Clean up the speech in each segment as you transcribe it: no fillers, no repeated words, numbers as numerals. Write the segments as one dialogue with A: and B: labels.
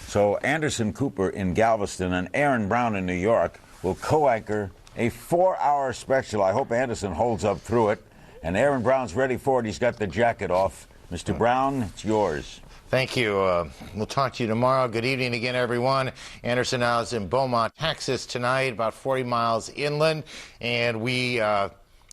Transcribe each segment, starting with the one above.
A: So Anderson Cooper in Galveston and Aaron Brown in New York will co-anchor a 4-hour special. I hope Anderson holds up through it. And Aaron Brown's ready for it. He's got the jacket off. Mr. Brown, it's yours.
B: Thank you. We'll talk to you tomorrow. Good evening again, everyone. Anderson now is in Beaumont, Texas tonight, about 40 miles inland. And we are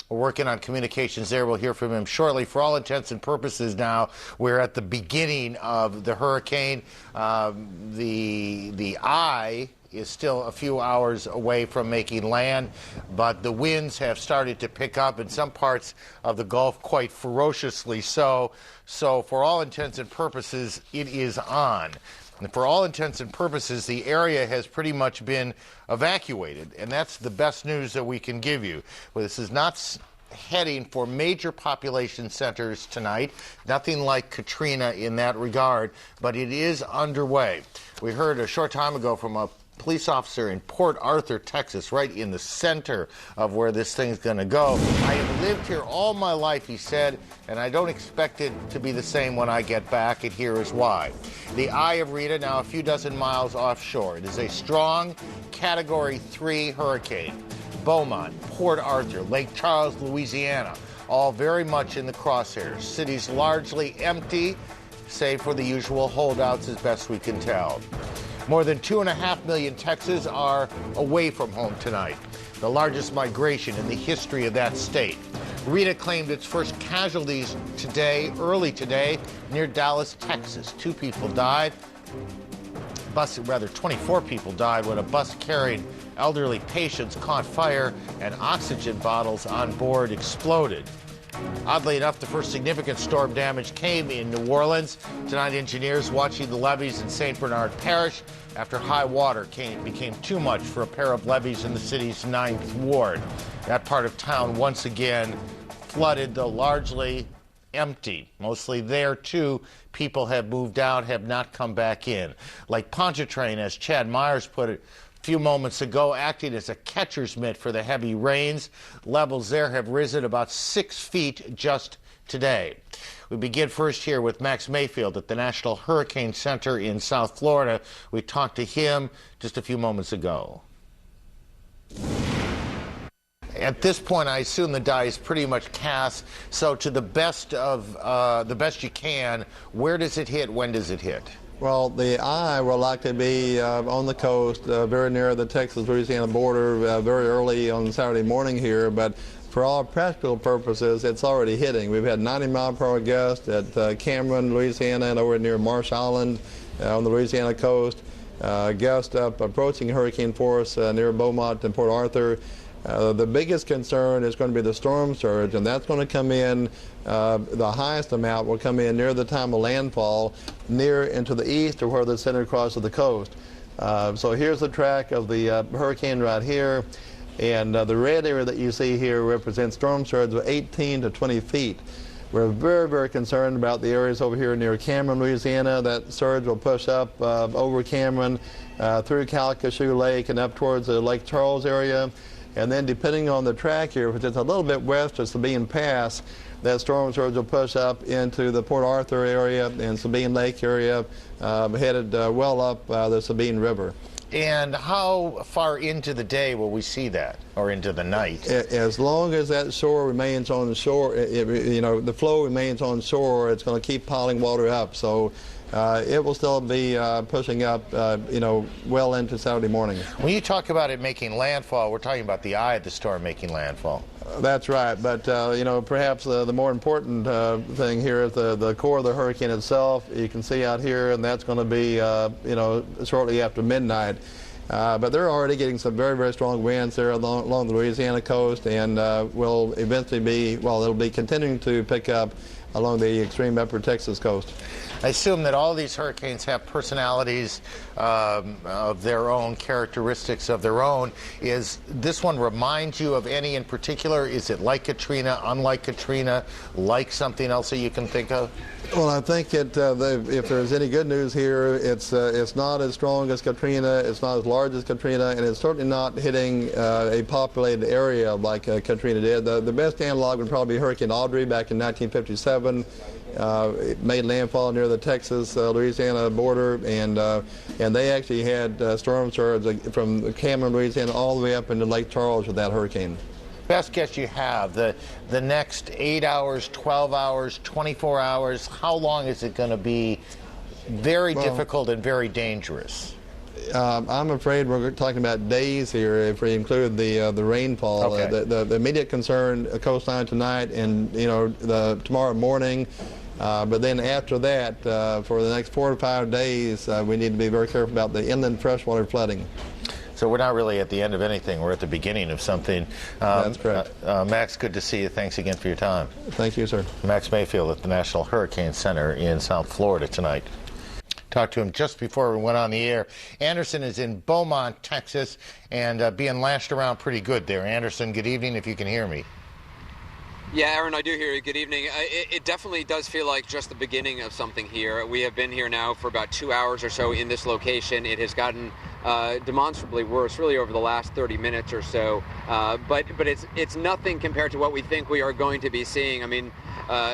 B: working on communications there. We'll hear from him shortly. For all intents and purposes now, we're at the beginning of the hurricane. The eye is still a few hours away from making land, but the winds have started to pick up in some parts of the Gulf quite ferociously so. So for all intents and purposes, it is on. And for all intents and purposes, the area has pretty much been evacuated, and that's the best news that we can give you. Well, this is not heading for major population centers tonight, nothing like Katrina in that regard, but it is underway. We heard a short time ago from a police officer in Port Arthur, Texas, right in the center of where this thing's going to go. I have lived here all my life, he said, and I don't expect it to be the same when I get back, and here is why. The eye of Rita, now a few dozen miles offshore. It is a strong Category 3 hurricane. Beaumont, Port Arthur, Lake Charles, Louisiana, all very much in the crosshairs. Cities largely empty, save for the usual holdouts as best we can tell. More than 2.5 million Texans are away from home tonight, the largest migration in the history of that state. Rita claimed its first casualties early today, near Dallas, Texas. 2 people died. 24 people died when a bus carrying elderly patients caught fire and oxygen bottles on board exploded. Oddly enough, the first significant storm damage came in New Orleans. Tonight, engineers watching the levees in St. Bernard Parish after high water became too much for a pair of levees in the city's 9th Ward. That part of town once again flooded, though largely empty. Mostly there, too, people have moved out, have not come back in. Lake Pontchartrain, as Chad Myers put it a few moments ago, acting as a catcher's mitt for the heavy rains. Levels there have risen about 6 feet just today. We begin first here with Max Mayfield at the National Hurricane Center in South Florida. We talked to him just a few moments ago. At this point, I assume the die is pretty much cast. So to the best you can, where does it hit? When does it hit?
C: Well, the eye will likely be on the coast, very near the Texas-Louisiana border, very early on Saturday morning here. But for all practical purposes, it's already hitting. We've had 90-mile-per-hour gusts at Cameron, Louisiana, and over near Marsh Island on the Louisiana coast. Gust up approaching hurricane force near Beaumont and Port Arthur. The biggest concern is going to be the storm surge, and that's going to come in, the highest amount will come in near the time of landfall, near into the east or where the center crosses the coast. So here's the track of the hurricane right here, and the red area that you see here represents storm surge of 18 to 20 feet. We're very, very concerned about the areas over here near Cameron, Louisiana. That surge will push up over Cameron, through Calcasieu Lake and up towards the Lake Charles area. And then depending on the track here, which is a little bit west of Sabine Pass, that storm surge will push up into the Port Arthur area and Sabine Lake area, headed well up the Sabine River.
B: And how far into the day will we see that, or into the night?
C: As long as that shore remains on the shore, the flow remains on shore, it's going to keep piling water up. So it will still be pushing up, well into Saturday morning.
B: When you talk about it making landfall, we're talking about the eye of the storm making landfall.
C: That's right, but perhaps the more important thing here is the core of the hurricane itself. You can see out here, and that's going to be shortly after midnight. But they're already getting some very, very strong winds there along the Louisiana coast, and will eventually be, it'll be continuing to pick up along the extreme upper Texas coast.
B: I assume that all these hurricanes have personalities of their own, characteristics of their own. Is this one remind you of any in particular? Is it like Katrina, unlike Katrina, like something else that you can think of?
C: Well, I think if there's any good news here, it's not as strong as Katrina, it's not as large as Katrina, and it's certainly not hitting a populated area like Katrina did. The best analog would probably be Hurricane Audrey back in 1957. It made landfall near the Texas-Louisiana border, and they actually had storm surge from Cameron, Louisiana, all the way up into Lake Charles with that hurricane.
B: Best guess you have, the next 8 hours, 12 hours, 24 hours, how long is it going to be very difficult and very dangerous?
C: I'm afraid we're talking about days here if we include the rainfall.
B: Okay.
C: The immediate concern, coastline tonight and tomorrow morning, but then after that, for the next 4 to 5 days, we need to be very careful about the inland freshwater flooding.
B: So we're not really at the end of anything. We're at the beginning of something.
C: That's correct.
B: Max, good to see you. Thanks again for your time.
C: Thank you, sir.
B: Max Mayfield at the National Hurricane Center in South Florida tonight. Talked to him just before we went on the air. Anderson is in Beaumont, Texas, and being lashed around pretty good there. Anderson, good evening, if you can hear me.
D: Yeah, Aaron, I do hear you. Good evening. It definitely does feel like just the beginning of something here. We have been here now for about 2 hours or so in this location. It has gotten demonstrably worse, really, over the last 30 minutes or so. But it's nothing compared to what we think we are going to be seeing. I mean,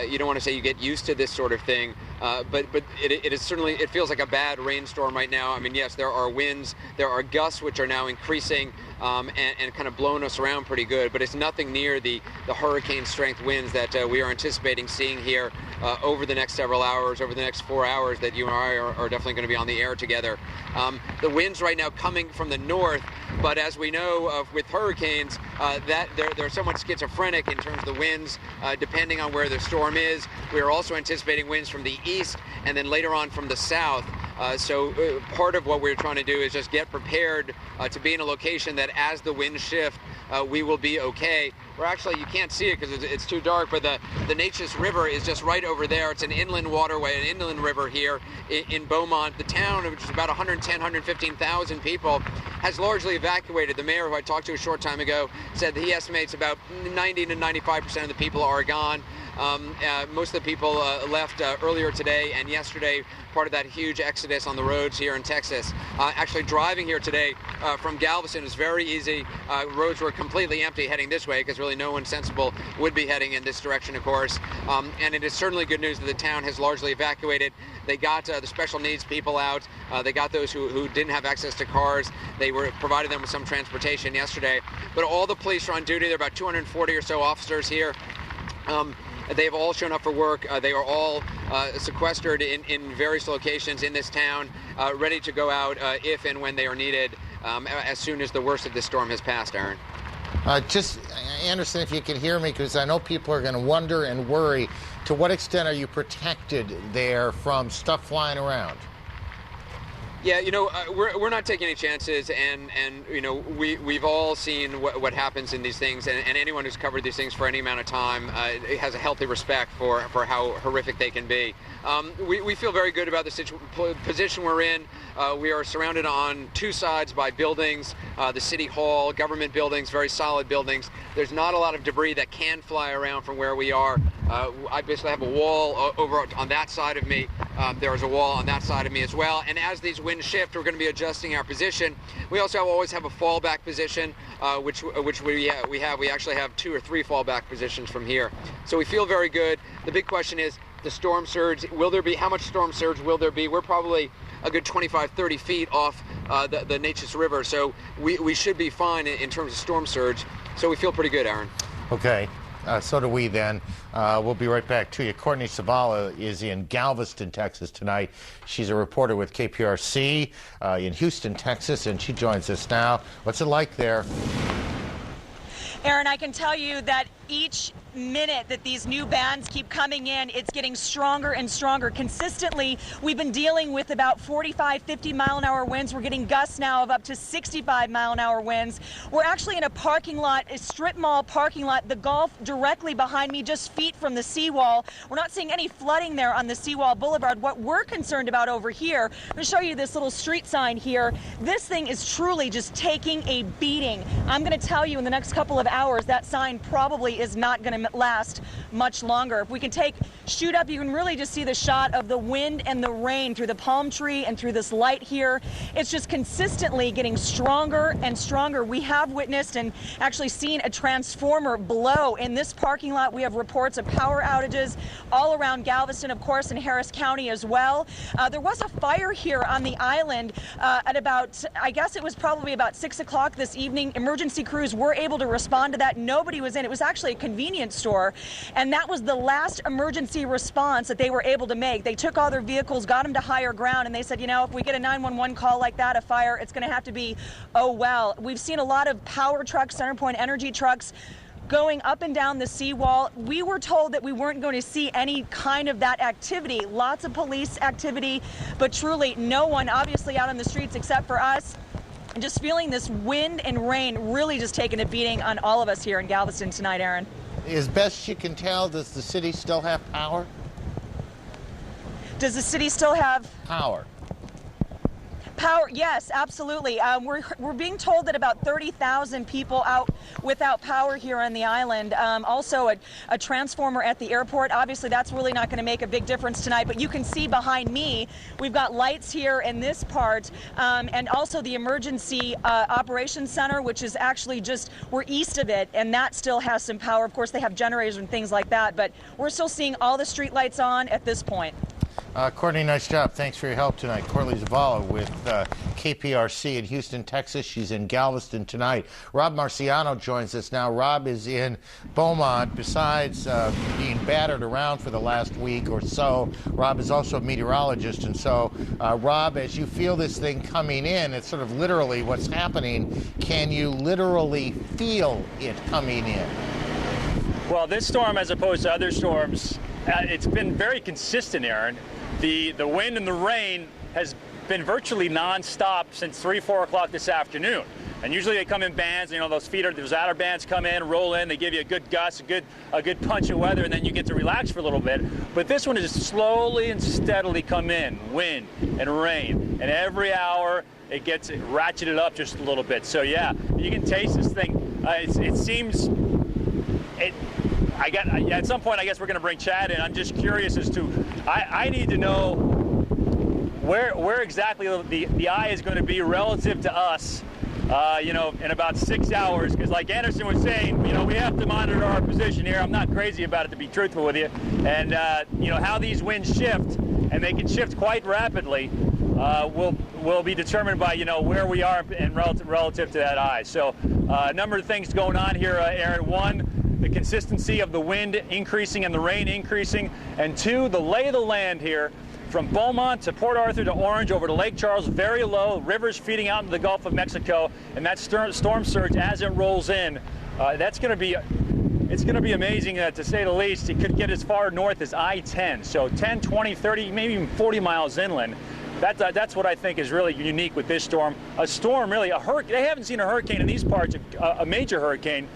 D: you don't want to say you get used to this sort of thing, but it is certainly, it feels like a bad rainstorm right now. I mean, yes, there are winds, there are gusts which are now increasing and kind of blowing us around pretty good, but it's nothing near the hurricane strength winds that we are anticipating seeing here over the next several hours, over the next 4 hours that you and I are definitely going to be on the air together. The winds right now coming from the north, but as we know with hurricanes, that they're somewhat schizophrenic in terms of the winds, depending on where the storm is. We are also anticipating winds from the east and then later on from the south. So part of what we're trying to do is just get prepared to be in a location that as the winds shift, we will be okay. We're actually, you can't see it because it's too dark, but the Neches River is just right over there. It's an inland waterway, an inland river here in Beaumont. The town, which is about 110, 115,000 people, has largely evacuated. The mayor, who I talked to a short time ago, said that he estimates about 90 to 95% of the people are gone. Most of the people left earlier today and yesterday, part of that huge exodus on the roads here in Texas. Actually driving here today from Galveston is very easy. Roads were completely empty heading this way because really no one sensible would be heading in this direction, of course. And it is certainly good news that the town has largely evacuated. They got the special needs people out. They got those who didn't have access to cars. They were provided them with some transportation yesterday. But all the police are on duty. There are about 240 or so officers here. They've all shown up for work. They are all sequestered in various locations in this town, ready to go out if and when they are needed as soon as the worst of this storm has passed, Aaron.
B: Just, Anderson, if you can hear me, because I know people are going to wonder and worry, to what extent are you protected there from stuff flying around?
D: Yeah, we're not taking any chances, and we've all seen what happens in these things, and anyone who's covered these things for any amount of time has a healthy respect for how horrific they can be. We feel very good about the position we're in. We are surrounded on two sides by buildings, the city hall, government buildings, very solid buildings. There's not a lot of debris that can fly around from where we are. I basically have a wall over on that side of me. There's a wall on that side of me as well. And as these winds shift, we're going to be adjusting our position. We also always have a fallback position, which we have. We actually have 2 or 3 fallback positions from here. So we feel very good. The big question is the storm surge. Will there be? How much storm surge will there be? We're probably a good 25, 30 feet off the Neches River, so we should be fine in terms of storm surge. So we feel pretty good, Aaron.
B: Okay. So do we then. We'll be right back to you. Courtney Savala is in Galveston, Texas tonight. She's a reporter with KPRC in Houston, Texas, and she joins us now. What's it like there?
E: Aaron, I can tell you that each minute that these new bands keep coming in, it's getting stronger and stronger. Consistently, we've been dealing with about 45, 50 mile an hour winds. We're getting gusts now of up to 65 mile an hour winds. We're actually in a parking lot, a strip mall parking lot, the Gulf directly behind me, just feet from the seawall. We're not seeing any flooding there on the Seawall Boulevard. What we're concerned about over here, I'm going to show you this little street sign here. This thing is truly just taking a beating. I'm going to tell you in the next couple of hours that sign probably clearly is not going to last much longer. If we can shoot up, you can really just see the shot of the wind and the rain through the palm tree and through this light here. It's just consistently getting stronger and stronger. We have witnessed and actually seen a transformer blow in this parking lot. We have reports of power outages all around Galveston, of course, in Harris County as well. There was a fire here on the island at about, I guess it was probably about 6 o'clock this evening. Emergency crews were able to respond to that. Nobody was in. It was actually a convenience store, and that was the last emergency response that they were able to make. They took all their vehicles, got them to higher ground, and they said, you know, if we get a 911 call like that, a fire, it's going to have to be, oh well. We've seen a lot of power trucks, CenterPoint energy trucks, going up and down the seawall. We were told that we weren't going to see any kind of that activity. Lots of police activity, but truly no one obviously out on the streets except for us. And just feeling this wind and rain really just taking a beating on all of us here in Galveston tonight, Aaron.
B: As best you can tell, does the city still have power?
E: Does the city still have
B: Power.
E: power? Yes, absolutely. We're being told that about 30,000 people out without power here on the island. Also, a transformer at the airport. Obviously, that's really not going to make a big difference tonight. But you can see behind me, we've got lights here in this part, and also the emergency operations center, which is actually we're east of it, and that still has some power. Of course, they have generators and things like that, but we're still seeing all the street lights on at this point.
B: Courtney, nice job. Thanks for your help tonight. Courtney Zavala with KPRC in Houston, Texas. She's in Galveston tonight. Rob Marciano joins us now. Rob is in Beaumont. Besides being battered around for the last week or so, Rob is also a meteorologist. And so, Rob, as you feel this thing coming in, it's sort of literally what's happening. Can you literally feel it coming in?
F: Well, this storm, as opposed to other storms, it's been very consistent, Aaron. The wind and the rain has been virtually nonstop since 3, 4 o'clock this afternoon. And usually they come in bands, you know, those outer bands come in, roll in, they give you a good gust, a good punch of weather, and then you get to relax for a little bit. But this one has slowly and steadily come in, wind and rain. And every hour it gets ratcheted up just a little bit. So yeah, you can taste this thing. It seems, at some point, I guess we're going to bring Chad in. I'm just curious as to, I need to know where exactly the eye is going to be relative to us, you know, in about 6 hours. Because like Anderson was saying, you know, we have to monitor our position here. I'm not crazy about it, to be truthful with you. And, you know, how these winds shift, and they can shift quite rapidly, will be determined by, you know, where we are and relative to that eye. So a number of things going on here, Aaron. One, the consistency of the wind increasing and the rain increasing, and two, the lay of the land here from Beaumont to Port Arthur to Orange over to Lake Charles, very low, rivers feeding out into the Gulf of Mexico, and that storm surge as it rolls in, it's going to be amazing, to say the least. It could get as far north as I-10, so 10, 20, 30, maybe even 40 miles inland. That's what I think is really unique with this storm. A storm, really, a hurricane. They haven't seen a hurricane in these parts, a major hurricane,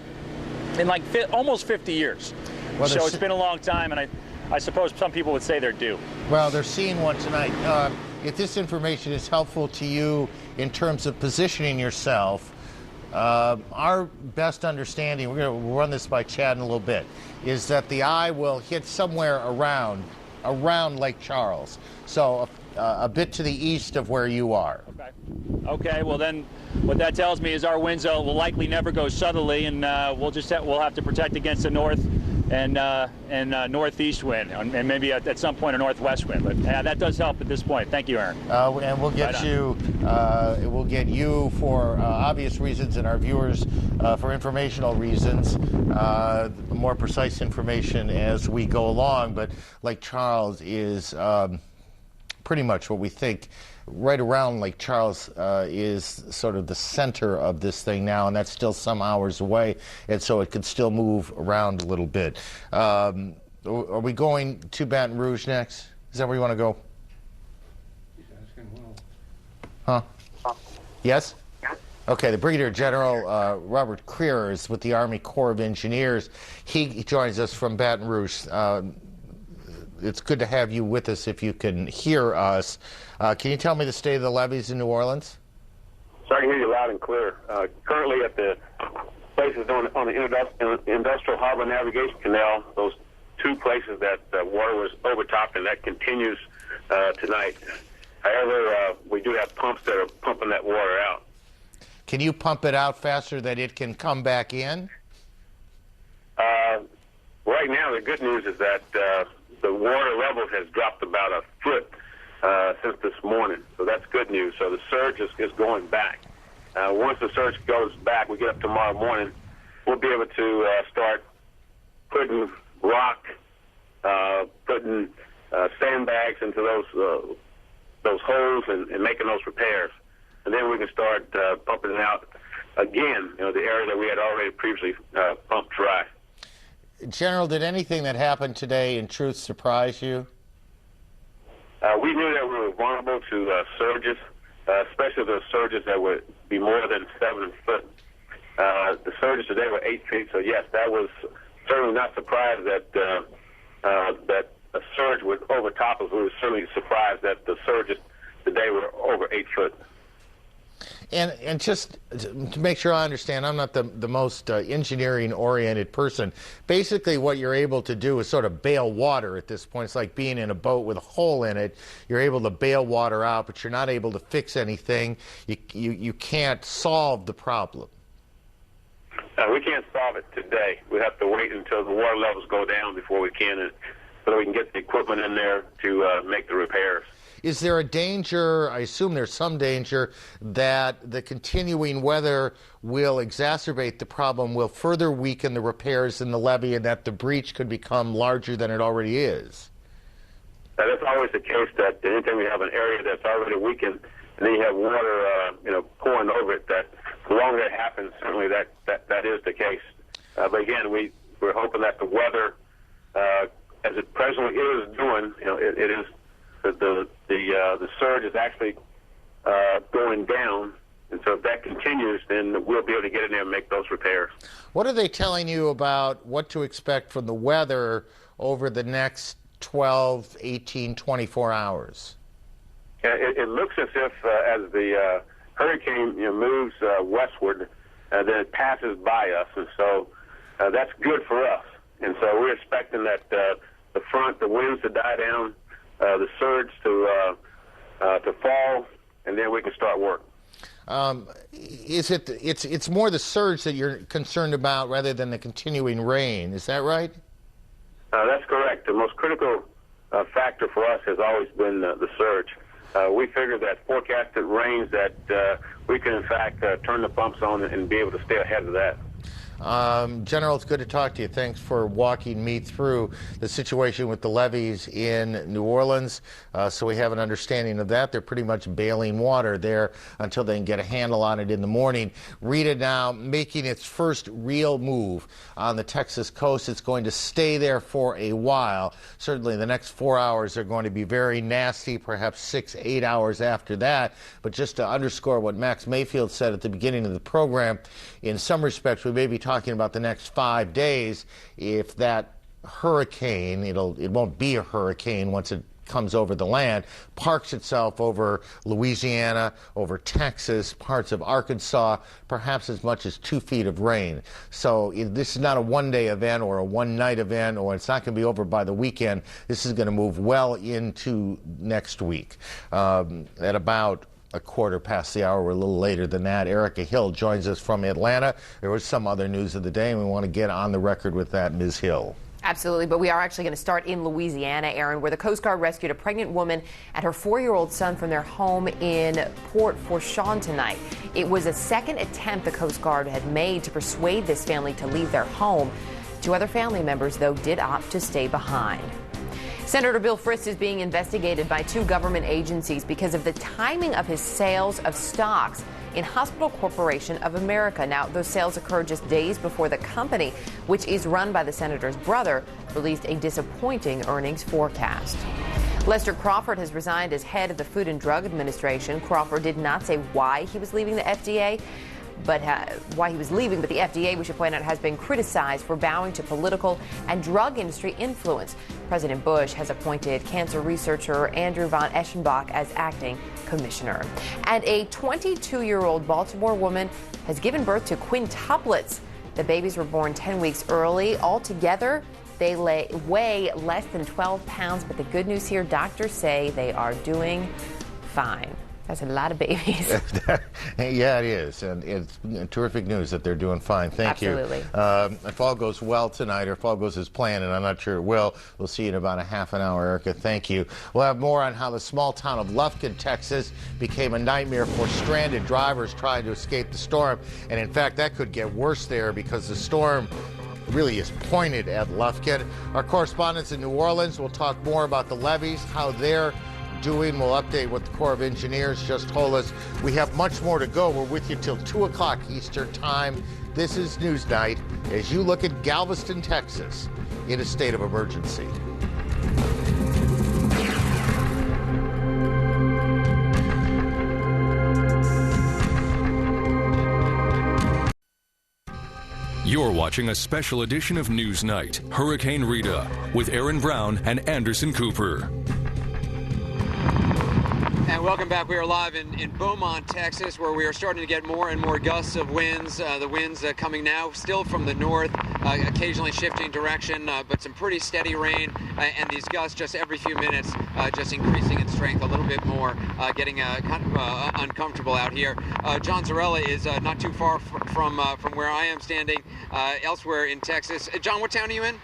F: in like almost 50 years. Well, so it's been a long time, and I suppose some people would say they're due.
B: Well, they're seeing one tonight. If this information is helpful to you in terms of positioning yourself, our best understanding, we're going to run this by Chad in a little bit, is that the eye will hit somewhere around Lake Charles. So a bit to the east of where you are.
F: Okay. Well, then what that tells me is our winds will likely never go southerly, and we'll have to protect against the north and northeast wind, and maybe at some point a northwest wind. But that does help at this point. Thank you, Aaron.
B: And we'll get we'll get you for obvious reasons, and our viewers for informational reasons, more precise information as we go along. But Lake Charles is pretty much what we think. Right around Lake Charles is sort of the center of this thing now, and that's still some hours away, and so it could still move around a little bit. Are we going to Baton Rouge next? Is that where you want to go? Huh? Yes? Okay, the Brigadier General Robert Creer is with the Army Corps of Engineers. He joins us from Baton Rouge. It's good to have you with us if you can hear us. Can you tell me the state of the levees in New Orleans?
G: Sorry to hear you loud and clear. Currently at the places on the Industrial Harbor Navigation Canal, those two places that water was overtopped, and that continues tonight. However, we do have pumps that are pumping that water out.
B: Can you pump it out faster that it can come back in?
G: Right now, the good news is that the water level has dropped about a foot since this morning, so that's good news. So the surge is going back. Once the surge goes back, we get up tomorrow morning, we'll be able to start putting rock, putting sandbags into those holes and making those repairs. And then we can start pumping it out again, the area that we had already previously pumped dry.
B: General, did anything that happened today in truth surprise you?
G: We knew that we were vulnerable to surges, especially the surges that would be more than 7 foot. The surges today were 8 feet, so yes, that was certainly not surprised that that a surge would overtop us. We were certainly surprised that the surges today were over 8 foot.
B: And just to make sure I understand, I'm not the most engineering-oriented person. Basically, what you're able to do is sort of bail water at this point. It's like being in a boat with a hole in it. You're able to bail water out, but you're not able to fix anything. You can't solve the problem.
G: We can't solve it today. We have to wait until the water levels go down before we can, so that we can get the equipment in there to make the repairs.
B: Is there a danger, I assume there's some danger, that the continuing weather will exacerbate the problem, will further weaken the repairs in the levee, and that the breach could become larger than it already is?
G: That's always the case, that anytime we have an area that's already weakened, and then you have water pouring over it, that the longer it happens, certainly that is the case. But again, we're hoping that the weather, as it presently is doing, it is the surge is actually going down, and so if that continues, then we'll be able to get in there and make those repairs.
B: What are they telling you about what to expect from the weather over the next 12, 18, 24 hours?
G: It looks as if as the hurricane moves westward, then it passes by us, and so that's good for us. And so we're expecting that the winds to die down, the surge to fall, and then we can start work. It's
B: more the surge that you're concerned about rather than the continuing rain? Is that right?
G: That's correct. The most critical factor for us has always been the surge. We figure that forecasted rains that we can in fact turn the pumps on and be able to stay ahead of that.
B: General, it's good to talk to you. Thanks for walking me through the situation with the levees in New Orleans, so we have an understanding of that. They're pretty much bailing water there until they can get a handle on it in the morning. Rita now making its first real move on the Texas coast. It's going to stay there for a while. Certainly the next 4 hours are going to be very nasty, perhaps 6, 8 hours after that. But just to underscore what Max Mayfield said at the beginning of the program, in some respects we may be talking about the next 5 days. If that hurricane, it won't be a hurricane once it comes over the land, parks itself over Louisiana, over Texas, parts of Arkansas, perhaps as much as 2 feet of rain. So this is not a one-day event or a one-night event, or it's not going to be over by the weekend. This is going to move well into next week. At about a quarter past the hour, we're a little later than that. Erica Hill joins us from Atlanta. There was some other news of the day, and we want to get on the record with that. Ms. Hill.
H: Absolutely, but we are actually going to start in Louisiana, Aaron, where the Coast Guard rescued a pregnant woman and her 4-year-old son from their home in Port Fourchon tonight. It was a second attempt the Coast Guard had made to persuade this family to leave their home. 2 other family members, though, did opt to stay behind. Senator Bill Frist is being investigated by 2 government agencies because of the timing of his sales of stocks in Hospital Corporation of America. Now, those sales occurred just days before the company, which is run by the senator's brother, released a disappointing earnings forecast. Lester Crawford has resigned as head of the Food and Drug Administration. Crawford did not say why he was leaving the FDA, but why he was leaving. But the FDA, we should point out, has been criticized for bowing to political and drug industry influence. President Bush has appointed cancer researcher Andrew von Eschenbach as acting commissioner. And a 22-year-old Baltimore woman has given birth to quintuplets. The babies were born 10 weeks early. Altogether, they weigh less than 12 pounds, but the good news here, doctors say they are doing fine. That's a lot of babies.
B: Yeah, it is. And it's terrific news that they're doing fine. Thank you.
H: Absolutely.
B: If all goes well tonight, or if all goes as planned, and I'm not sure it will, we'll see you in about a half an hour, Erica. Thank you. We'll have more on how the small town of Lufkin, Texas, became a nightmare for stranded drivers trying to escape the storm. And in fact, that could get worse there because the storm really is pointed at Lufkin. Our correspondents in New Orleans will talk more about the levees, how they're doing. We'll update what the Corps of Engineers just told us. We have much more to go. We're with you till 2 o'clock Eastern Time. This is Newsnight as you look at Galveston, Texas, in a state of emergency.
I: You're watching a special edition of Newsnight, Hurricane Rita, with Aaron Brown and Anderson Cooper.
D: And welcome back. We are live in Beaumont, Texas, where we are starting to get more and more gusts of winds. The winds coming now still from the north, occasionally shifting direction, but some pretty steady rain. And these gusts just every few minutes just increasing in strength a little bit more, getting kind of uncomfortable out here. John Zarella is not too far from where I am standing elsewhere in Texas. John, what town are you in?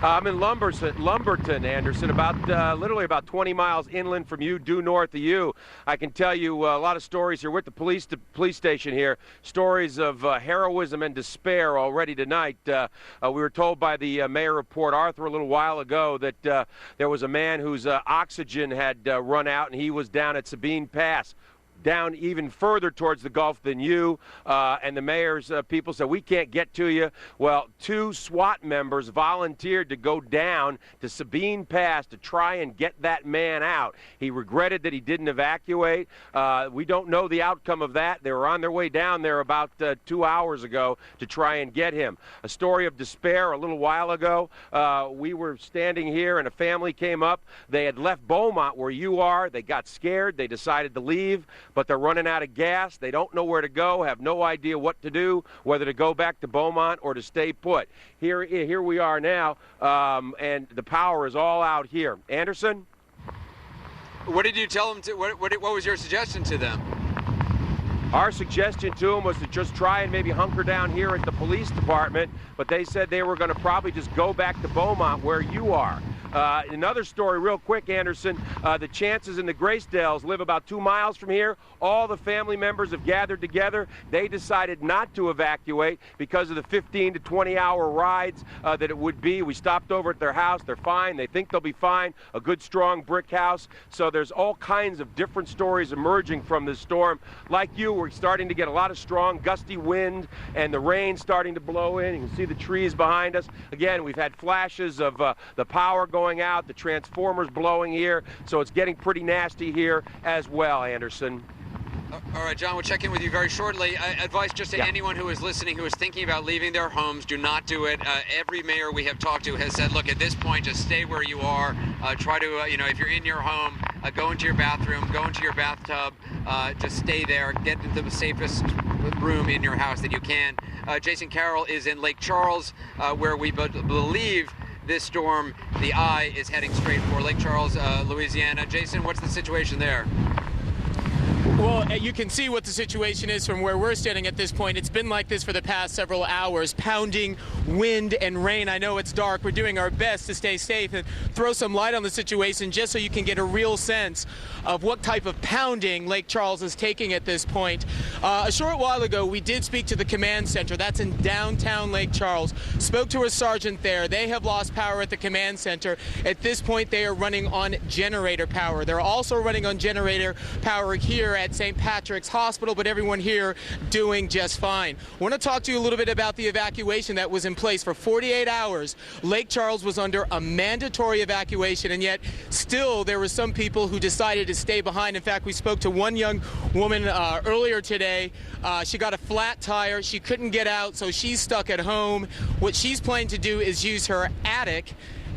J: I'm in Lumberton, Anderson, literally about 20 miles inland from you, due north of you. I can tell you a lot of stories here. We're at the police station here, stories of heroism and despair already tonight. We were told by the mayor of Port Arthur a little while ago that there was a man whose oxygen had run out, and he was down at Sabine Pass, down even further towards the Gulf than you, and the mayor's people said, we can't get to you. Well, 2 SWAT members volunteered to go down to Sabine Pass to try and get that man out. He regretted that he didn't evacuate. We don't know the outcome of that. They were on their way down there about 2 hours ago to try and get him. A story of despair a little while ago. We were standing here and a family came up. They had left Beaumont where you are. They got scared. They decided to leave, but they're running out of gas. They don't know where to go, have no idea what to do, whether to go back to Beaumont or to stay put. Here we are now, and the power is all out here. Anderson?
D: What did you tell them to, what was your suggestion to them?
J: Our suggestion to them was to just try and maybe hunker down here at the police department, but they said they were going to probably just go back to Beaumont where you are. Another story real quick, Anderson. The Chances and the Gracedales live about 2 miles from here. All the family members have gathered together. They decided not to evacuate because of the 15 to 20 hour rides that it would be. We stopped over at their house. They're fine. They think they'll be fine. A good, strong brick house. So there's all kinds of different stories emerging from this storm. Like you, we're starting to get a lot of strong, gusty wind and the rain starting to blow in. You can see the trees behind us. Again, we've had flashes of the power going out, the transformers blowing here, so it's getting pretty nasty here as well, Anderson.
D: All right, John, we'll check in with you very shortly. Advice just to anyone who is listening, who is thinking about leaving their homes, do not do it. Every mayor we have talked to has said, look, at this point, just stay where you are. Try to, if you're in your home, go into your bathroom, go into your bathtub, just stay there, get into the safest room in your house that you can. Jason Carroll is in Lake Charles, where we believe this storm, the eye, is heading straight for Lake Charles, Louisiana. Jason, what's the situation there?
K: Well, you can see what the situation is from where we're standing at this point. It's been like this for the past several hours, pounding wind and rain. I know it's dark. We're doing our best to stay safe and throw some light on the situation just so you can get a real sense of what type of pounding Lake Charles is taking at this point. A short while ago, we did speak to the command center. That's in downtown Lake Charles. Spoke to a sergeant there. They have lost power at the command center. At this point, they are running on generator power. They're also running on generator power here at St. Patrick's Hospital, but everyone here doing just fine. I want to talk to you a little bit about the evacuation that was in place for 48 hours. Lake Charles was under a mandatory evacuation, and yet still there were some people who decided to stay behind. In fact, we spoke to one young woman earlier today. She got a flat tire. She couldn't get out, so she's stuck at home. What she's planning to do is use her attic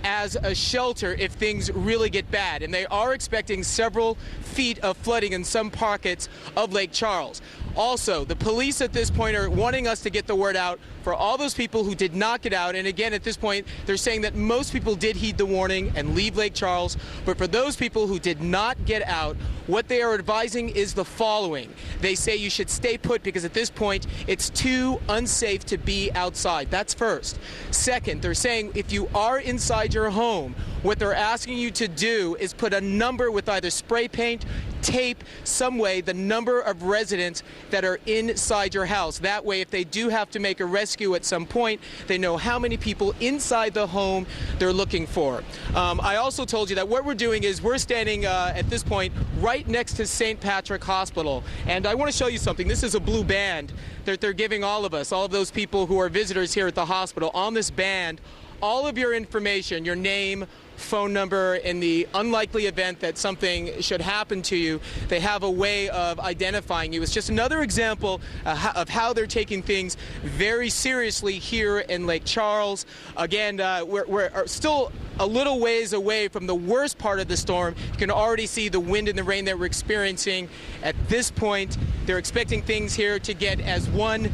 K: as a shelter if things really get bad. And they are expecting several feet of flooding in some pockets of Lake Charles. Also, the police at this point are wanting us to get the word out for all those people who did not get out. And again, at this point, they're saying that most people did heed the warning and leave Lake Charles. But for those people who did not get out, what they are advising is the following. They say you should stay put because at this point, it's too unsafe to be outside. That's first. Second, they're saying if you are inside your home, what they're asking you to do is put a number with either spray paint, tape, some way, the number of residents that are inside your house. That way, if they do have to make a rescue at some point, they know how many people inside the home they're looking for. I also told you that what we're doing is we're standing at this point right next to St. Patrick Hospital. And I want to show you something. This is a blue band that they're giving all of us, all of those people who are visitors here at the hospital. On this band, all of your information, your name, phone number, in the unlikely event that something should happen to you, they have a way of identifying you. It's just another example of how they're taking things very seriously here in Lake Charles. Again, we're still a little ways away from the worst part of the storm. You can already see the wind and the rain that we're experiencing. At this point, they're expecting things here to get, as one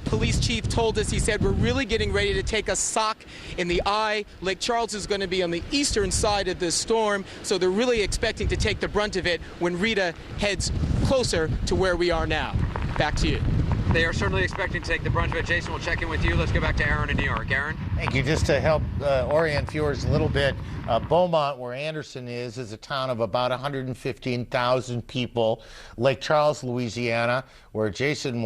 K: police chief told us, he said, we're really getting ready to take a sock in the eye. Lake Charles is going to be on the eastern side of this storm, so they're really expecting to take the brunt of it when Rita heads closer to where we are now. Back to you.
D: They are certainly expecting to take the brunt of it. Jason, we'll check in with you. Let's go back to Aaron in New York. Aaron?
B: Thank you. Just to help orient viewers a little bit, Beaumont, where Anderson is a town of about 115,000 people. Lake Charles, Louisiana, where Jason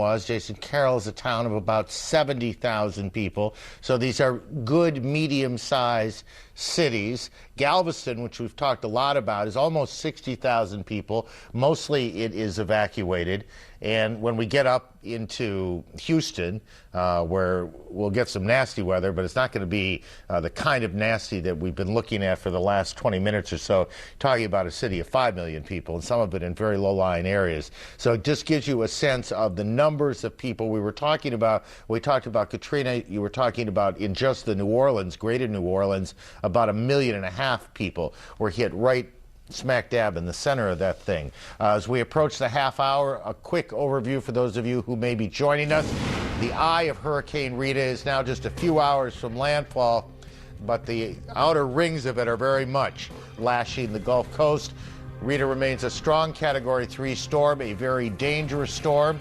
B: Carroll, is a town of about 70,000 people. So these are good medium-sized cities. Galveston, which we've talked a lot about, is almost 60,000 people. Mostly it is evacuated. And when we get up into Houston, where we'll get some nasty weather, but it's not going to be the kind of nasty that we've been looking at for the last 20 minutes or so, talking about a city of 5 million people, and some of it in very low-lying areas. So it just gives you a sense of the numbers of people we were talking about. We talked about Katrina. You were talking about in just the New Orleans, greater New Orleans, about 1.5 million people were hit right smack dab in the center of that thing. As we approach the half hour, a quick overview for those of you who may be joining us. The eye of Hurricane Rita is now just a few hours from landfall, but the outer rings of it are very much lashing the Gulf Coast. Rita remains a strong Category 3 storm, a very dangerous storm.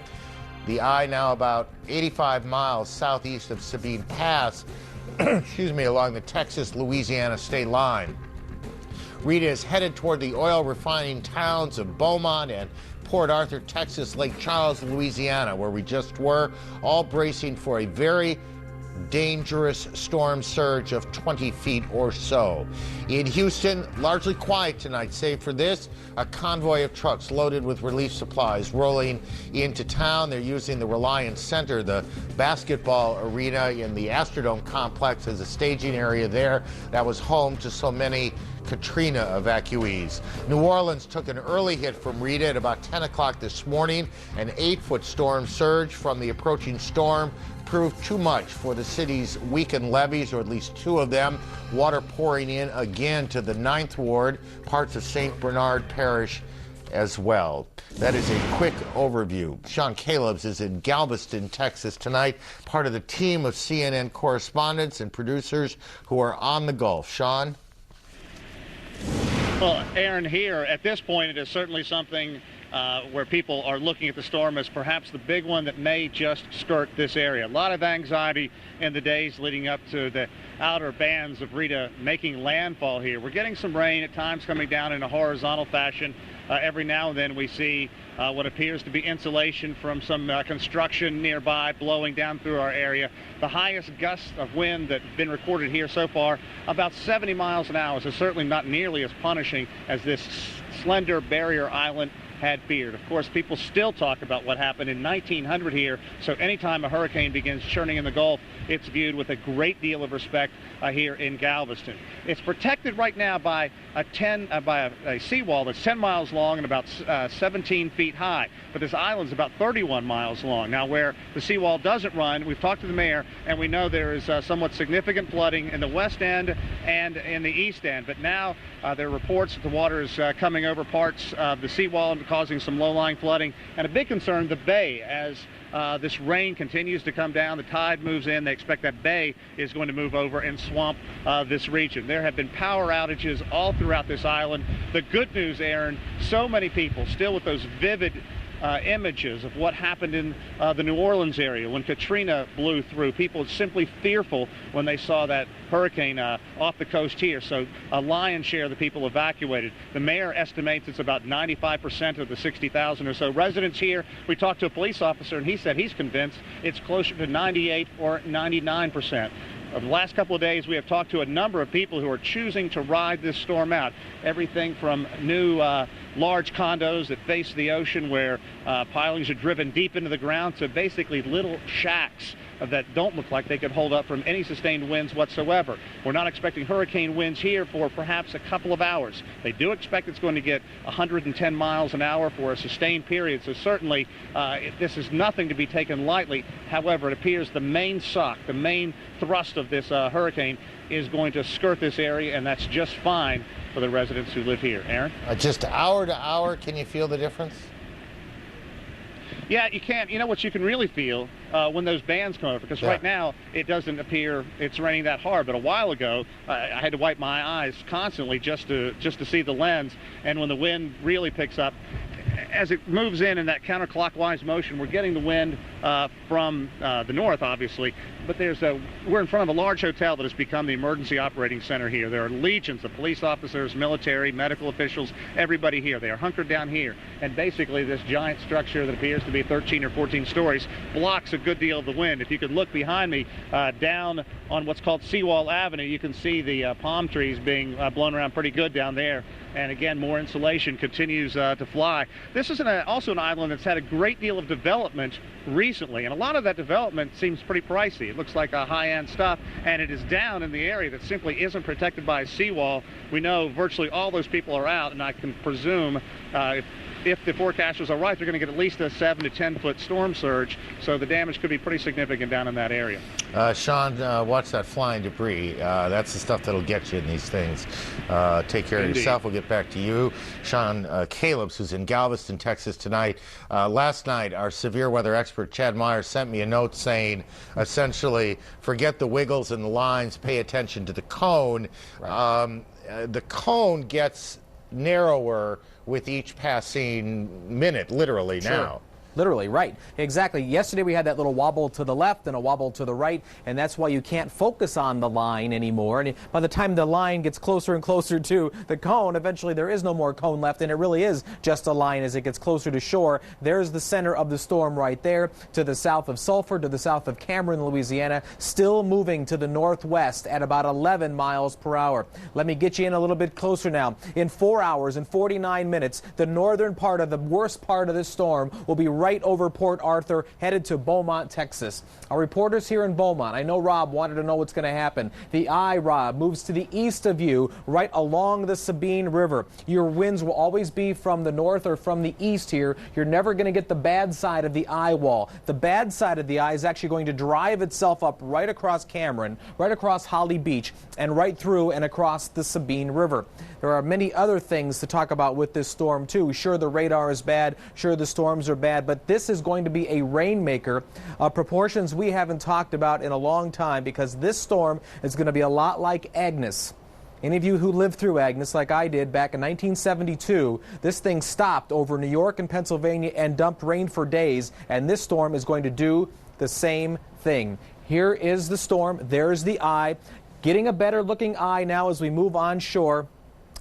B: The eye now about 85 miles southeast of Sabine Pass, along the Texas-Louisiana state line. Rita is headed toward the oil refining towns of Beaumont and Port Arthur, Texas, Lake Charles, Louisiana, where we just were, all bracing for a very dangerous storm surge of 20 feet or so. In Houston, largely quiet tonight, save for this, a convoy of trucks loaded with relief supplies rolling into town. They're using the Reliance Center, the basketball arena in the Astrodome complex, as a staging area there. That was home to so many Katrina evacuees. New Orleans took an early hit from Rita at about 10 o'clock this morning. An 8-foot storm surge from the approaching storm proved too much for the city's weakened levees, or at least 2 of them. Water pouring in again to the 9th Ward, parts of St. Bernard Parish as well. That is a quick overview. Sean Calebs is in Galveston, Texas tonight, part of the team of CNN correspondents and producers who are on the Gulf. Sean?
L: Well, Aaron, here at this point, it is certainly something where people are looking at the storm as perhaps the big one that may just skirt this area. A lot of anxiety in the days leading up to the outer bands of Rita making landfall here. We're getting some rain at times coming down in a horizontal fashion. Every now and then we see what appears to be insulation from some construction nearby blowing down through our area. The highest gusts of wind that have been recorded here so far, about 70 miles an hour, so certainly not nearly as punishing as this slender barrier island had feared. Of course, people still talk about what happened in 1900 here, so anytime a hurricane begins churning in the Gulf, it's viewed with a great deal of respect here in Galveston. It's protected right now by a seawall that's 10 miles long and about 17 feet high, but this island's about 31 miles long. Now, where the seawall doesn't run, we've talked to the mayor, and we know there is somewhat significant flooding in the west end and in the east end, but now there are reports that the water is coming over parts of the seawall, and causing some low-lying flooding. And a big concern, the bay, as this rain continues to come down, the tide moves in, they expect that bay is going to move over and swamp this region. There have been power outages all throughout this island. The good news, Aaron, so many people still with those vivid images of what happened in the New Orleans area when Katrina blew through. People were simply fearful when they saw that hurricane off the coast here. So a lion's share of the people evacuated. The mayor estimates it's about 95% of the 60,000 or so residents here. We talked to a police officer, and he said he's convinced it's closer to 98 or 99%. Over the last couple of days, we have talked to a number of people who are choosing to ride this storm out. Everything from new large condos that face the ocean where pilings are driven deep into the ground to basically little shacks that don't look like they could hold up from any sustained winds whatsoever. We're not expecting hurricane winds here for perhaps a couple of hours. They do expect it's going to get 110 miles an hour for a sustained period, so certainly this is nothing to be taken lightly. However, it appears the main suck, the main thrust of this hurricane is going to skirt this area, and that's just fine for the residents who live here. Aaron?
B: Just hour to hour, can you feel the difference?
L: Yeah, you can. You know what you can really feel when those bands come over, because right now it doesn't appear it's raining that hard. But a while ago, I had to wipe my eyes constantly just to see the lens. And when the wind really picks up, as it moves in that counterclockwise motion, we're getting the wind from the north, obviously. But we're in front of a large hotel that has become the emergency operating center here. There are legions of police officers, military, medical officials, everybody here. They are hunkered down here. And basically this giant structure that appears to be 13 or 14 stories blocks a good deal of the wind. If you could look behind me down on what's called Seawall Avenue, you can see the palm trees being blown around pretty good down there. And again, more insulation continues to fly. This is also an island that's had a great deal of development recently, and a lot of that development seems pretty pricey. It looks like high-end stuff, and it is down in the area that simply isn't protected by a seawall. We know virtually all those people are out, and I can presume if the forecasters are right, they're going to get at least a 7 to 10 foot storm surge, so the damage could be pretty significant down in that area.
B: Sean, watch that flying debris. That's the stuff that'll get you in these things. Take care of yourself. We'll get back to you. Sean Calebs, who's in Galveston, Texas tonight. Last night, our severe weather expert, Chad Myers, sent me a note saying, essentially, forget the wiggles and the lines, pay attention to the cone. Right. The cone gets narrower with each passing minute, literally now.
M: Literally, right. Exactly. Yesterday we had that little wobble to the left and a wobble to the right, and that's why you can't focus on the line anymore. And by the time the line gets closer and closer to the cone, eventually there is no more cone left, and it really is just a line as it gets closer to shore. There's the center of the storm right there, to the south of Sulphur, to the south of Cameron, Louisiana, still moving to the northwest at about 11 miles per hour. Let me get you in a little bit closer now. In 4 hours and 49 minutes, the northern part of the worst part of this storm will be right over Port Arthur, headed to Beaumont, Texas. Our reporters here in Beaumont, I know Rob wanted to know what's going to happen. The eye, Rob, moves to the east of you, right along the Sabine River. Your winds will always be from the north or from the east here. You're never going to get the bad side of the eye wall. The bad side of the eye is actually going to drive itself up right across Cameron, right across Holly Beach, and right through and across the Sabine River. There are many other things to talk about with this storm, too. Sure, the radar is bad. Sure, the storms are bad. But this is going to be a rainmaker of proportions we haven't talked about in a long time, because this storm is going to be a lot like Agnes. Any of you who lived through Agnes, like I did back in 1972, this thing stopped over New York and Pennsylvania and dumped rain for days, and this storm is going to do the same thing. Here is the storm. There's the eye. Getting a better looking eye now as we move onshore.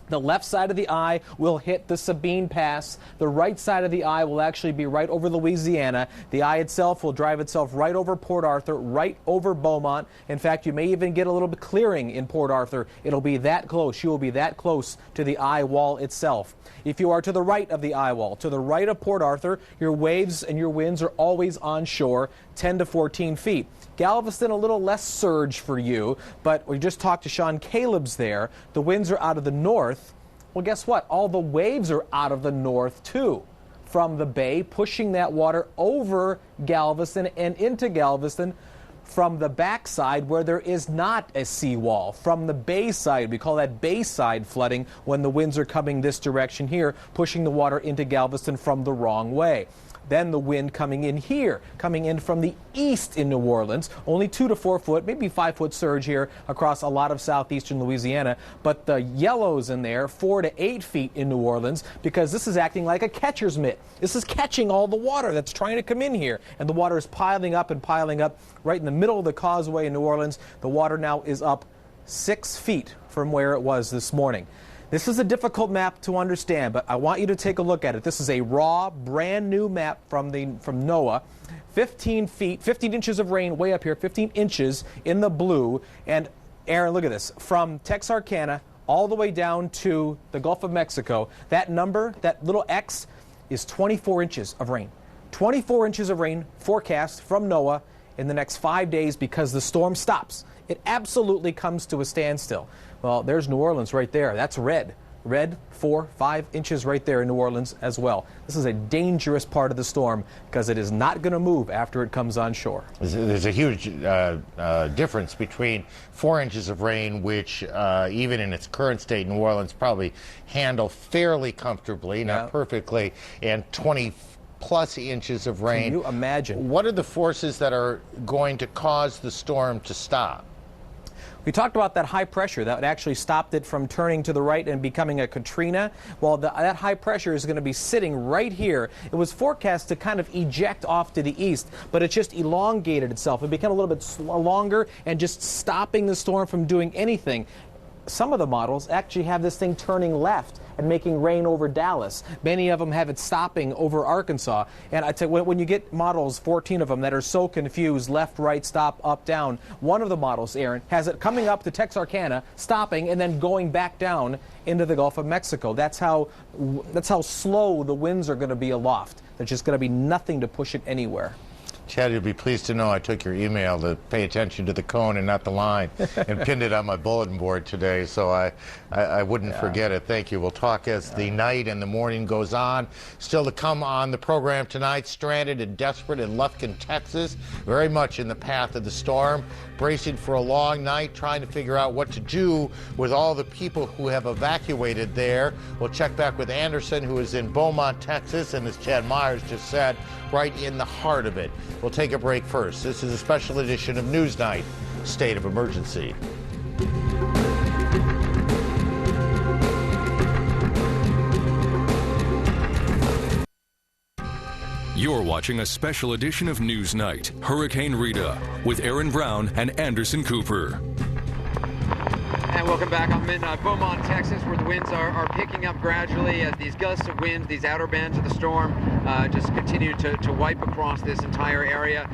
M: The left side of the eye will hit the Sabine Pass. The right side of the eye will actually be right over Louisiana. The eye itself will drive itself right over Port Arthur, right over Beaumont. In fact, you may even get a little bit clearing in Port Arthur. It'll be that close. You will be that close to the eye wall itself. If you are to the right of the eye wall, to the right of Port Arthur, your waves and your winds are always onshore, 10 to 14 feet. Galveston, a little less surge for you, but we just talked to Sean Calebs there. The winds are out of the north. Well, guess what? All the waves are out of the north, too, from the bay, pushing that water over Galveston and into Galveston from the backside where there is not a seawall, from the bay side. We call that bay side flooding when the winds are coming this direction here, pushing the water into Galveston from the wrong way. Then the wind coming in here, coming in from the east in New Orleans, only 2 to 4 foot, maybe 5 foot surge here across a lot of southeastern Louisiana. But the yellows in there, 4 to 8 feet in New Orleans, because this is acting like a catcher's mitt. This is catching all the water that's trying to come in here. And the water is piling up and piling up right in the middle of the causeway in New Orleans. The water now is up 6 feet from where it was this morning. This is a difficult map to understand, but I want you to take a look at it. This is a raw, brand new map from NOAA. 15 inches of rain way up here, 15 inches in the blue. And Aaron, look at this. From Texarkana all the way down to the Gulf of Mexico, that number, that little X, is 24 inches of rain. 24 inches of rain forecast from NOAA in the next 5 days because the storm stops. It absolutely comes to a standstill. Well, there's New Orleans right there. That's red. Red, 4, 5 inches right there in New Orleans as well. This is a dangerous part of the storm because it is not going to move after it comes on shore.
B: There's a huge difference between 4 inches of rain, which even in its current state, New Orleans probably handle fairly comfortably, not perfectly, and 20 plus inches of rain.
M: Can you imagine?
B: What are the forces that are going to cause the storm to stop?
M: We talked about that high pressure that actually stopped it from turning to the right and becoming a Katrina. Well, that high pressure is going to be sitting right here. It was forecast to kind of eject off to the east, but it just elongated itself. It became a little bit longer and just stopping the storm from doing anything. Some of the models actually have this thing turning left and making rain over Dallas. Many of them have it stopping over Arkansas. And I tell you, when you get models, 14 of them, that are so confused, left, right, stop, up, down, one of the models, Aaron, has it coming up to Texarkana, stopping, and then going back down into the Gulf of Mexico. That's how slow the winds are going to be aloft. There's just going to be nothing to push it anywhere.
B: Chad, you'll be pleased to know I took your email to pay attention to the cone and not the line and pinned it on my bulletin board today, so I wouldn't forget it. Thank you. We'll talk as the night and the morning goes on. Still to come on the program tonight, stranded and desperate in Lufkin, Texas, very much in the path of the storm, bracing for a long night, trying to figure out what to do with all the people who have evacuated there. We'll check back with Anderson, who is in Beaumont, Texas, and as Chad Myers just said, right in the heart of it. We'll take a break first. This is a special edition of Newsnight, State of Emergency.
I: You're watching a special edition of Newsnight, Hurricane Rita, with Aaron Brown and Anderson Cooper.
D: And welcome back. I'm in Beaumont, Texas, where the winds are picking up gradually as these gusts of winds, these outer bands of the storm, just continue to wipe across this entire area.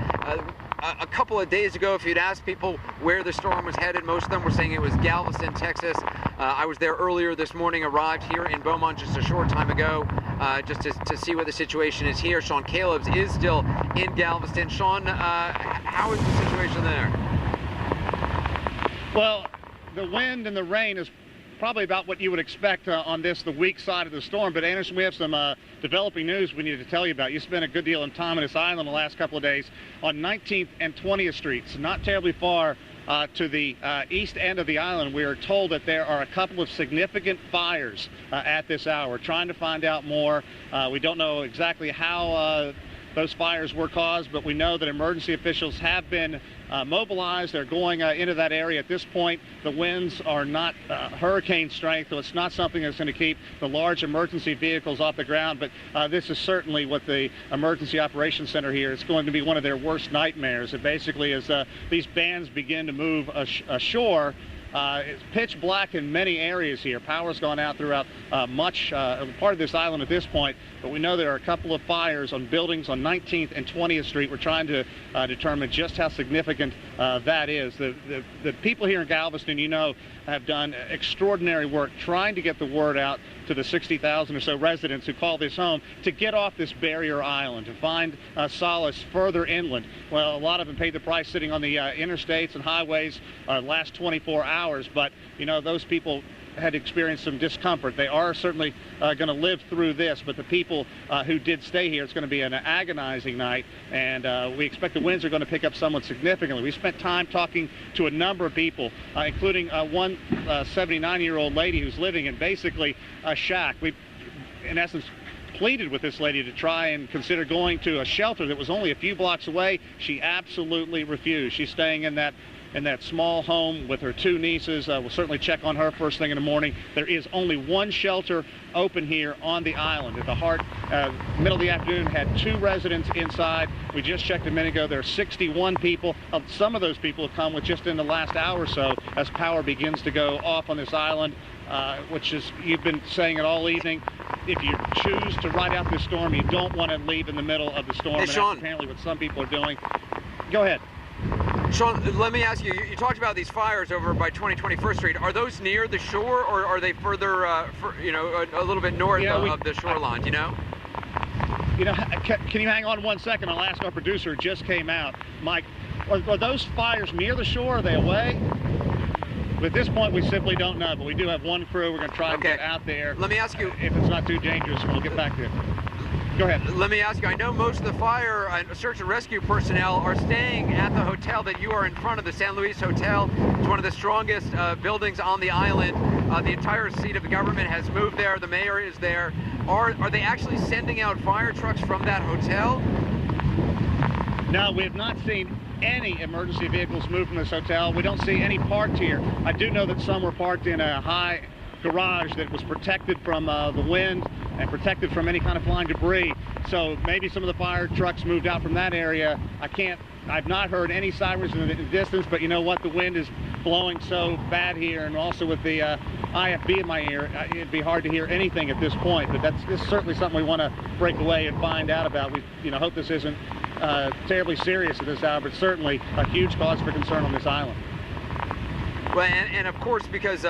D: A couple of days ago, if you'd asked people where the storm was headed, most of them were saying it was Galveston, Texas. I was there earlier this morning, arrived here in Beaumont just a short time ago, just to see what the situation is here. Sean Caleb's is still in Galveston. Sean, how is the situation there?
L: Well, the wind and the rain is probably about what you would expect on the weak side of the storm. But Anderson, we have some developing news we need to tell you about. You spent a good deal of time on this island the last couple of days on 19th and 20th Streets, not terribly far to the east end of the island. We are told that there are a couple of significant fires at this hour. We're trying to find out more. We don't know exactly how those fires were caused, but we know that emergency officials have been mobilized. They're going into that area. At this point, the winds are not hurricane strength, so it's not something that's going to keep the large emergency vehicles off the ground, but this is certainly what the Emergency Operations Center here, it's going to be one of their worst nightmares. It basically is these bands begin to move ashore. It's pitch black in many areas here. Power's gone out throughout much part of this island at this point, but we know there are a couple of fires on buildings on 19th and 20th Street. We're trying to determine just how significant that is. The people here in Galveston, you know, have done extraordinary work trying to get the word out to the 60,000 or so residents who call this home to get off this barrier island, to find solace further inland. Well, a lot of them paid the price sitting on the interstates and highways last 24 hours, but, you know, those people had experienced some discomfort. They are certainly going to live through this, but the people who did stay here, it's going to be an agonizing night, and we expect the winds are going to pick up somewhat significantly. We spent time talking to a number of people, including one 79-year-old lady who's living in basically a shack. We, in essence, pleaded with this lady to try and consider going to a shelter that was only a few blocks away. She absolutely refused. She's staying in that small home with her two nieces. We'll certainly check on her first thing in the morning. There is only one shelter open here on the island. At the middle of the afternoon, had 2 residents inside. We just checked a minute ago. There are 61 people. Some of those people have come with just in the last hour or so as power begins to go off on this island, which is, you've been saying it all evening. If you choose to ride out this storm, you don't want to leave in the middle of the storm.
D: Hey,
L: and
D: Sean.
L: that's apparently what some people are doing. Go ahead.
D: Sean, let me ask you, you talked about these fires over by 21st Street. Are those near the shore, or are they further, a little bit north of the shoreline, you know?
L: Can you hang on 1 second? I'll ask our producer who just came out. Mike, are those fires near the shore? Are they away? At this point, we simply don't know, but we do have one crew. We're going to try and get out there.
D: Let me ask you.
L: If it's not too dangerous, we'll get back to it. Go ahead.
D: Let me ask you, I know most of the fire and search and rescue personnel are staying at the hotel that you are in front of, the San Luis Hotel. It's one of the strongest buildings on the island. The entire seat of the government has moved there. The mayor is there. Are they actually sending out fire trucks from that hotel?
L: No, we have not seen any emergency vehicles move from this hotel. We don't see any parked here. I do know that some were parked in a high garage that was protected from the wind and protected from any kind of flying debris. So maybe some of the fire trucks moved out from that area. I've not heard any sirens in the distance, but you know what? The wind is blowing so bad here, and also with the IFB in my ear, it'd be hard to hear anything at this point. But this is certainly something we want to break away and find out about. We hope this isn't terribly serious at this hour, but certainly a huge cause for concern on this island.
D: Well, and of course, because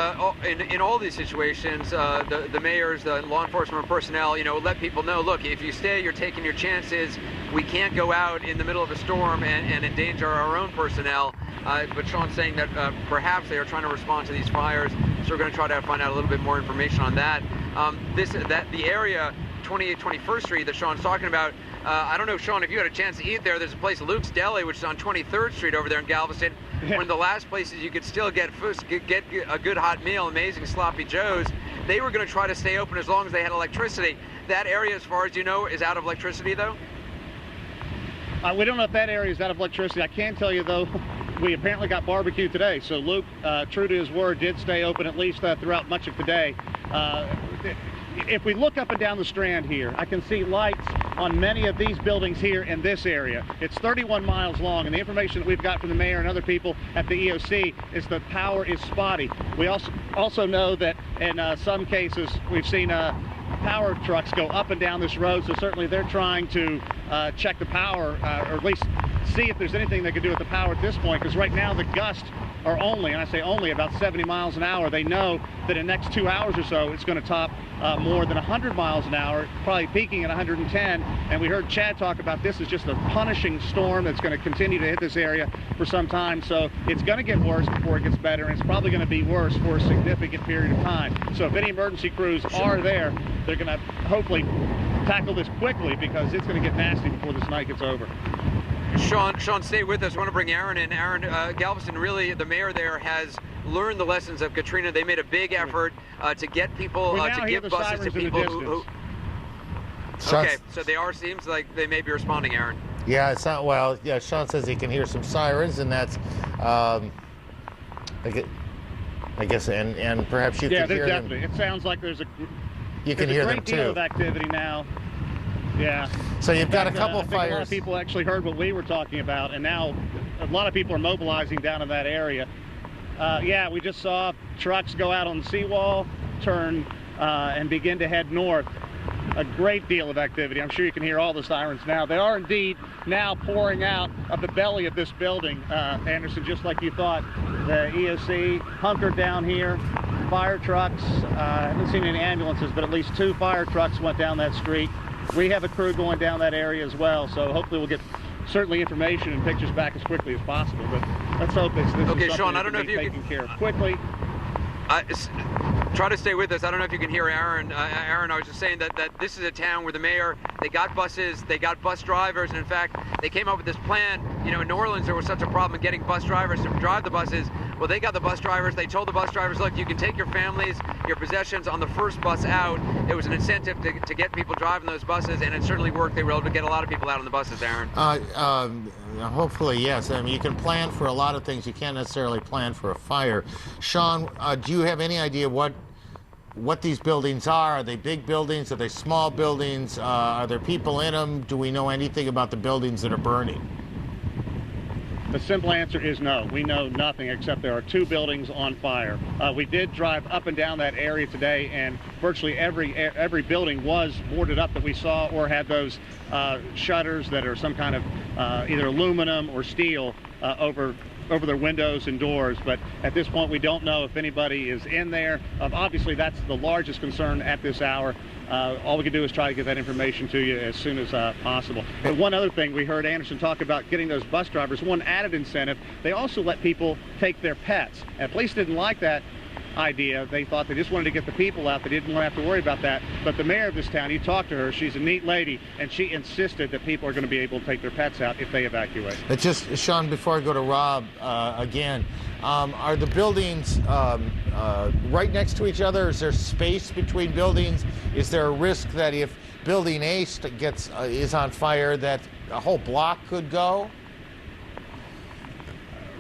D: in all these situations, the mayors, the law enforcement personnel, let people know, look, if you stay, you're taking your chances. We can't go out in the middle of a storm and endanger our own personnel. But Sean's saying that perhaps they are trying to respond to these fires, so we're going to try to find out a little bit more information on that. The area, 21st Street that Sean's talking about, I don't know, Sean, if you had a chance to eat there, there's a place, Luke's Deli, which is on 23rd Street over there in Galveston. One of the last places you could still get a good hot meal, amazing sloppy joes. They were going to try to stay open as long as they had electricity. That area, as far as you know, is out of electricity, though?
L: We don't know if that area is out of electricity. I can tell you, though, we apparently got barbecue today. So Luke, true to his word, did stay open at least throughout much of today. If we look up and down the Strand here, I can see lights on many of these buildings here in this area. It's 31 miles long, and the information that we've got from the mayor and other people at the EOC is the power is spotty. We also know that in some cases we've seen power trucks go up and down this road, so certainly they're trying to check the power, or at least see if there's anything they can do with the power at this point, because right now the gusts are only, and I say only, about 70 miles an hour. They know that in the next 2 hours or so it's going to top more than 100 miles an hour, probably peaking at 110. And we heard Chad talk about this as just a punishing storm that's going to continue to hit this area for some time. So it's going to get worse before it gets better, and it's probably going to be worse for a significant period of time. So if any emergency crews are there, they're going to hopefully tackle this quickly, because it's going to get nasty before this night gets over.
D: Sean, stay with us. I want to bring Aaron in. Aaron, Galveston, really, the mayor there has learned the lessons of Katrina. They made a big effort to get people, to give buses to people who okay, so they seems like they may be responding, Aaron.
B: Yeah, it's not, well, yeah, Sean says he can hear some sirens, and that's, I guess, and perhaps you can hear them.
L: Yeah, definitely. It sounds like there's a great deal of activity now. Yeah.
B: So you've got a couple of fires.
L: A lot of people actually heard what we were talking about, and now a lot of people are mobilizing down in that area. Yeah, we just saw trucks go out on the seawall, turn, and begin to head north. A great deal of activity. I'm sure you can hear all the sirens now. They are indeed now pouring out of the belly of this building, Anderson, just like you thought. The EOC hunkered down here. Fire trucks. I haven't seen any ambulances, but at least 2 fire trucks went down that street. We have a crew going down that area as well, so hopefully we'll get certainly information and pictures back as quickly as possible. But let's hope this is something
D: Sean, I don't know if you
L: taken care of quickly.
D: Try to stay with us. I don't know if you can hear Aaron. Aaron, I was just saying that this is a town where the mayor, they got buses, they got bus drivers, and in fact, they came up with this plan. You know, in New Orleans, there was such a problem in getting bus drivers to drive the buses. Well, they got the bus drivers. They told the bus drivers, look, you can take your families, your possessions on the first bus out. It was an incentive to get people driving those buses, and it certainly worked. They were able to get a lot of people out on the buses, Aaron.
B: Hopefully, yes. I mean, you can plan for a lot of things. You can't necessarily plan for a fire. Sean, do you have any idea what these buildings are? Are they big buildings? Are they small buildings? Are there people in them? Do we know anything about the buildings that are burning?
L: The simple answer is no. We know nothing except there are 2 buildings on fire. We did drive up and down that area today, and virtually every building was boarded up that we saw, or had those shutters that are some kind of either aluminum or steel over their windows and doors. But at this point, we don't know if anybody is in there. Obviously, that's the largest concern at this hour. All we can do is try to get that information to you as soon as possible. But one other thing, we heard Anderson talk about getting those bus drivers. One added incentive, they also let people take their pets. And police didn't like that idea. They thought they just wanted to get the people out. They didn't want to have to worry about that. But the mayor of this town, you talked to her, she's a neat lady, and she insisted that people are going to be able to take their pets out if they evacuate.
B: It's just, Sean, before I go to Rob again, are the buildings right next to each other? Is there space between buildings? Is there a risk that if building A is on fire, that a whole block could go?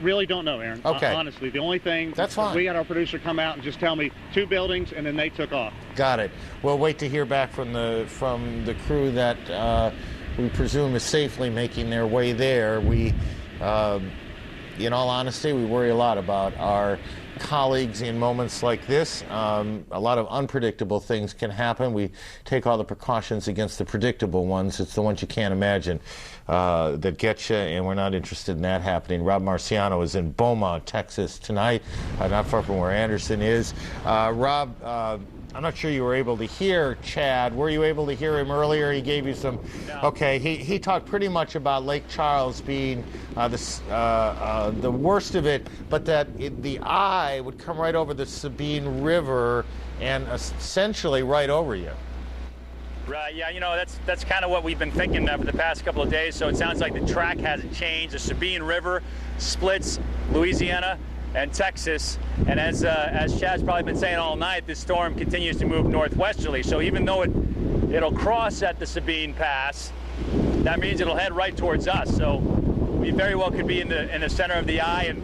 L: Really don't know, Aaron.
B: Okay.
L: Honestly, the only thing,
B: that's fine.
L: We had our producer come out and just tell me 2 buildings, and then they took off.
B: Got it. We'll wait to hear back from the crew that we presume is safely making their way there. We, in all honesty, we worry a lot about our colleagues in moments like this. A lot of unpredictable things can happen. We take all the precautions against the predictable ones. It's the ones you can't imagine that get you, and we're not interested in that happening. Rob Marciano is in Beaumont, Texas tonight, not far from where Anderson is. Rob, I'm not sure you were able to hear Chad. Were you able to hear him earlier? He gave you some...
F: No.
B: Okay, he talked pretty much about Lake Charles being the worst of it, but that the eye would come right over the Sabine River and essentially right over you.
F: Right, yeah, you know, that's kind of what we've been thinking for the past couple of days. So it sounds like the track hasn't changed. The Sabine River splits Louisiana and Texas, and as Chad's probably been saying all night, this storm continues to move northwesterly. So even though it'll cross at the Sabine Pass, that means it'll head right towards us. So we very well could be in the center of the eye, and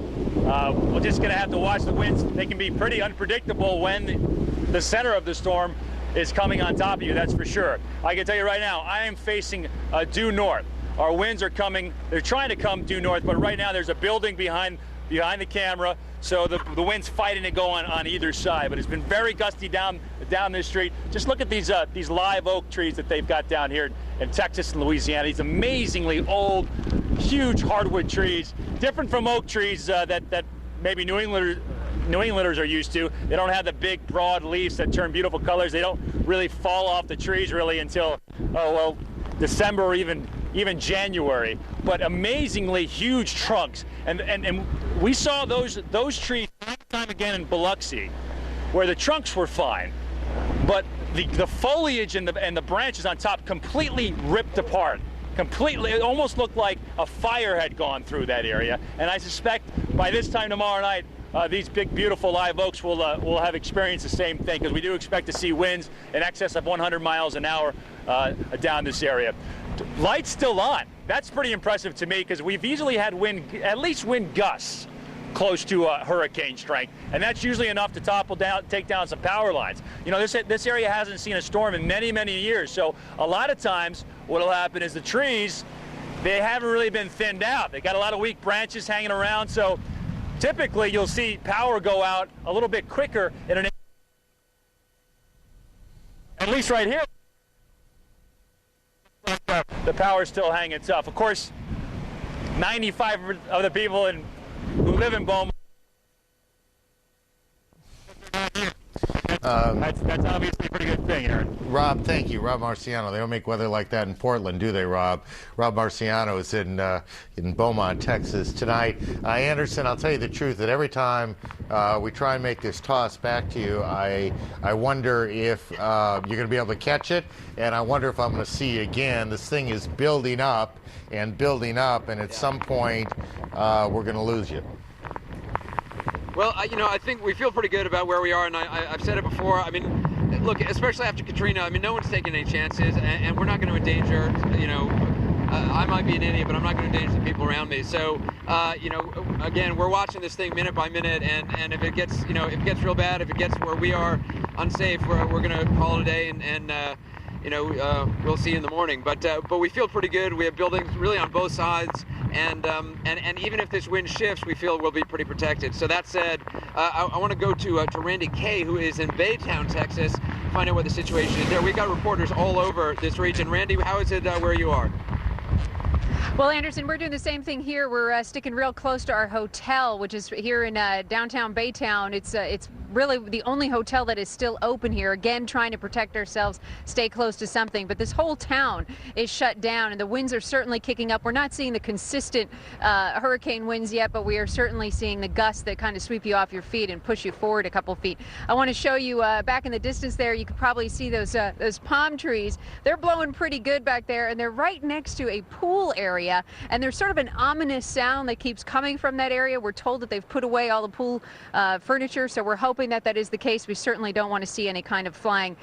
F: we're just going to have to watch the winds. They can be pretty unpredictable when the center of the storm is coming on top of you, that's for sure. I can tell you right now, I am facing due north. Our winds are coming, they're trying to come due north, but right now there's a building behind the camera, so the wind's fighting to go on either side. But it's been very gusty down this street. Just look at these live oak trees that they've got down here in Texas and Louisiana. These amazingly old, huge hardwood trees, different from oak trees that maybe New Englanders are used to. They don't have the big, broad leaves that turn beautiful colors. They don't really fall off the trees really until, December or even January. But amazingly huge trunks. And we saw those trees time and time again in Biloxi, where the trunks were fine, but the foliage and the branches on top completely ripped apart. Completely, it almost looked like a fire had gone through that area. And I suspect by this time tomorrow night, these big, beautiful live oaks will have experienced the same thing, because we do expect to see winds in excess of 100 miles an hour down this area. Lights still on. That's pretty impressive to me, because we've easily had at least wind gusts close to hurricane strength, and that's usually enough to take down some power lines. You know, this area hasn't seen a storm in many, many years, so a lot of times what'll happen is the trees, they haven't really been thinned out. They got a lot of weak branches hanging around, so typically you'll see power go out a little bit quicker in an, at least right here, the power's still hanging tough. Of course, 95 of the people who live in Beaumont, That's obviously a pretty good thing, Aaron.
B: Rob, thank you. Rob Marciano. They don't make weather like that in Portland, do they, Rob? Rob Marciano is in Beaumont, Texas tonight. Anderson, I'll tell you the truth, that every time we try and make this toss back to you, I wonder if you're going to be able to catch it, and I wonder if I'm going to see you again. This thing is building up, and at some point we're going to lose you.
D: Well, I think we feel pretty good about where we are, and I've said it before. I mean, look, especially after Katrina, I mean, no one's taking any chances, and we're not going to endanger, I might be an idiot, but I'm not going to endanger the people around me. So, again, we're watching this thing minute by minute, and if it gets, if it gets real bad, if it gets where we are unsafe, we're going to call it a day, and we'll see you in the morning. But we feel pretty good. We have buildings really on both sides. And even if this wind shifts, we feel we'll be pretty protected. So that said, I want to go to Randy Kay, who is in Baytown, Texas, find out what the situation is there. We've got reporters all over this region. Randy, how is it where you are?
N: Well, Anderson, we're doing the same thing here. We're sticking real close to our hotel, which is here in downtown Baytown. It's really the only hotel that is still open here. Again, trying to protect ourselves, stay close to something. But this whole town is shut down, and the winds are certainly kicking up. We're not seeing the consistent hurricane winds yet, but we are certainly seeing the gusts that kind of sweep you off your feet and push you forward a couple feet. I want to show you back in the distance there. You can probably see those palm trees. They're blowing pretty good back there, and they're right next to a pool area. And there's sort of an ominous sound that keeps coming from that area. We're told that they've put away all the pool furniture, so we're hoping that is the case. We certainly don't want to see any kind of flying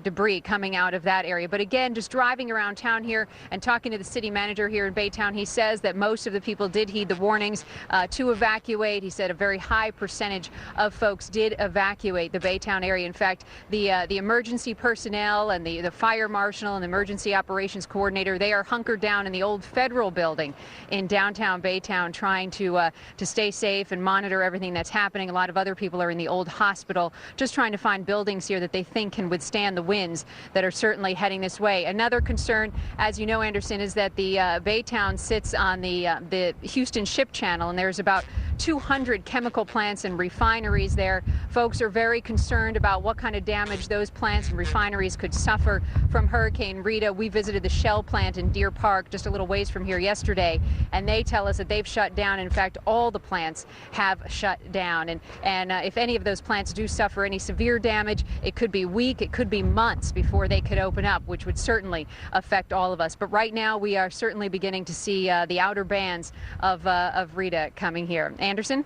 N: debris coming out of that area. But again, just driving around town here and talking to the city manager here in Baytown, he says that most of the people did heed the warnings to evacuate. He said a very high percentage of folks did evacuate the Baytown area. In fact, the emergency personnel and the fire marshal and the emergency operations coordinator, they are hunkered down in the old federal building in downtown Baytown, trying to stay safe and monitor everything that's happening. A lot of other people are in the old hospital, just trying to find buildings here that they think can withstand the winds that are certainly heading this way. Another concern, as you know, Anderson, is that the Baytown sits on the Houston Ship Channel, and there's about 200 chemical plants and refineries there. Folks are very concerned about what kind of damage those plants and refineries could suffer from Hurricane Rita. We visited the Shell plant in Deer Park, just a little ways from here yesterday, and they tell us that they've shut down. In fact, all the plants have shut down, and if any of those plants do suffer any severe damage, it could be a week, it could be months before they could open up, which would certainly affect all of us. But right now, we are certainly beginning to see the outer bands of Rita coming here. Anderson?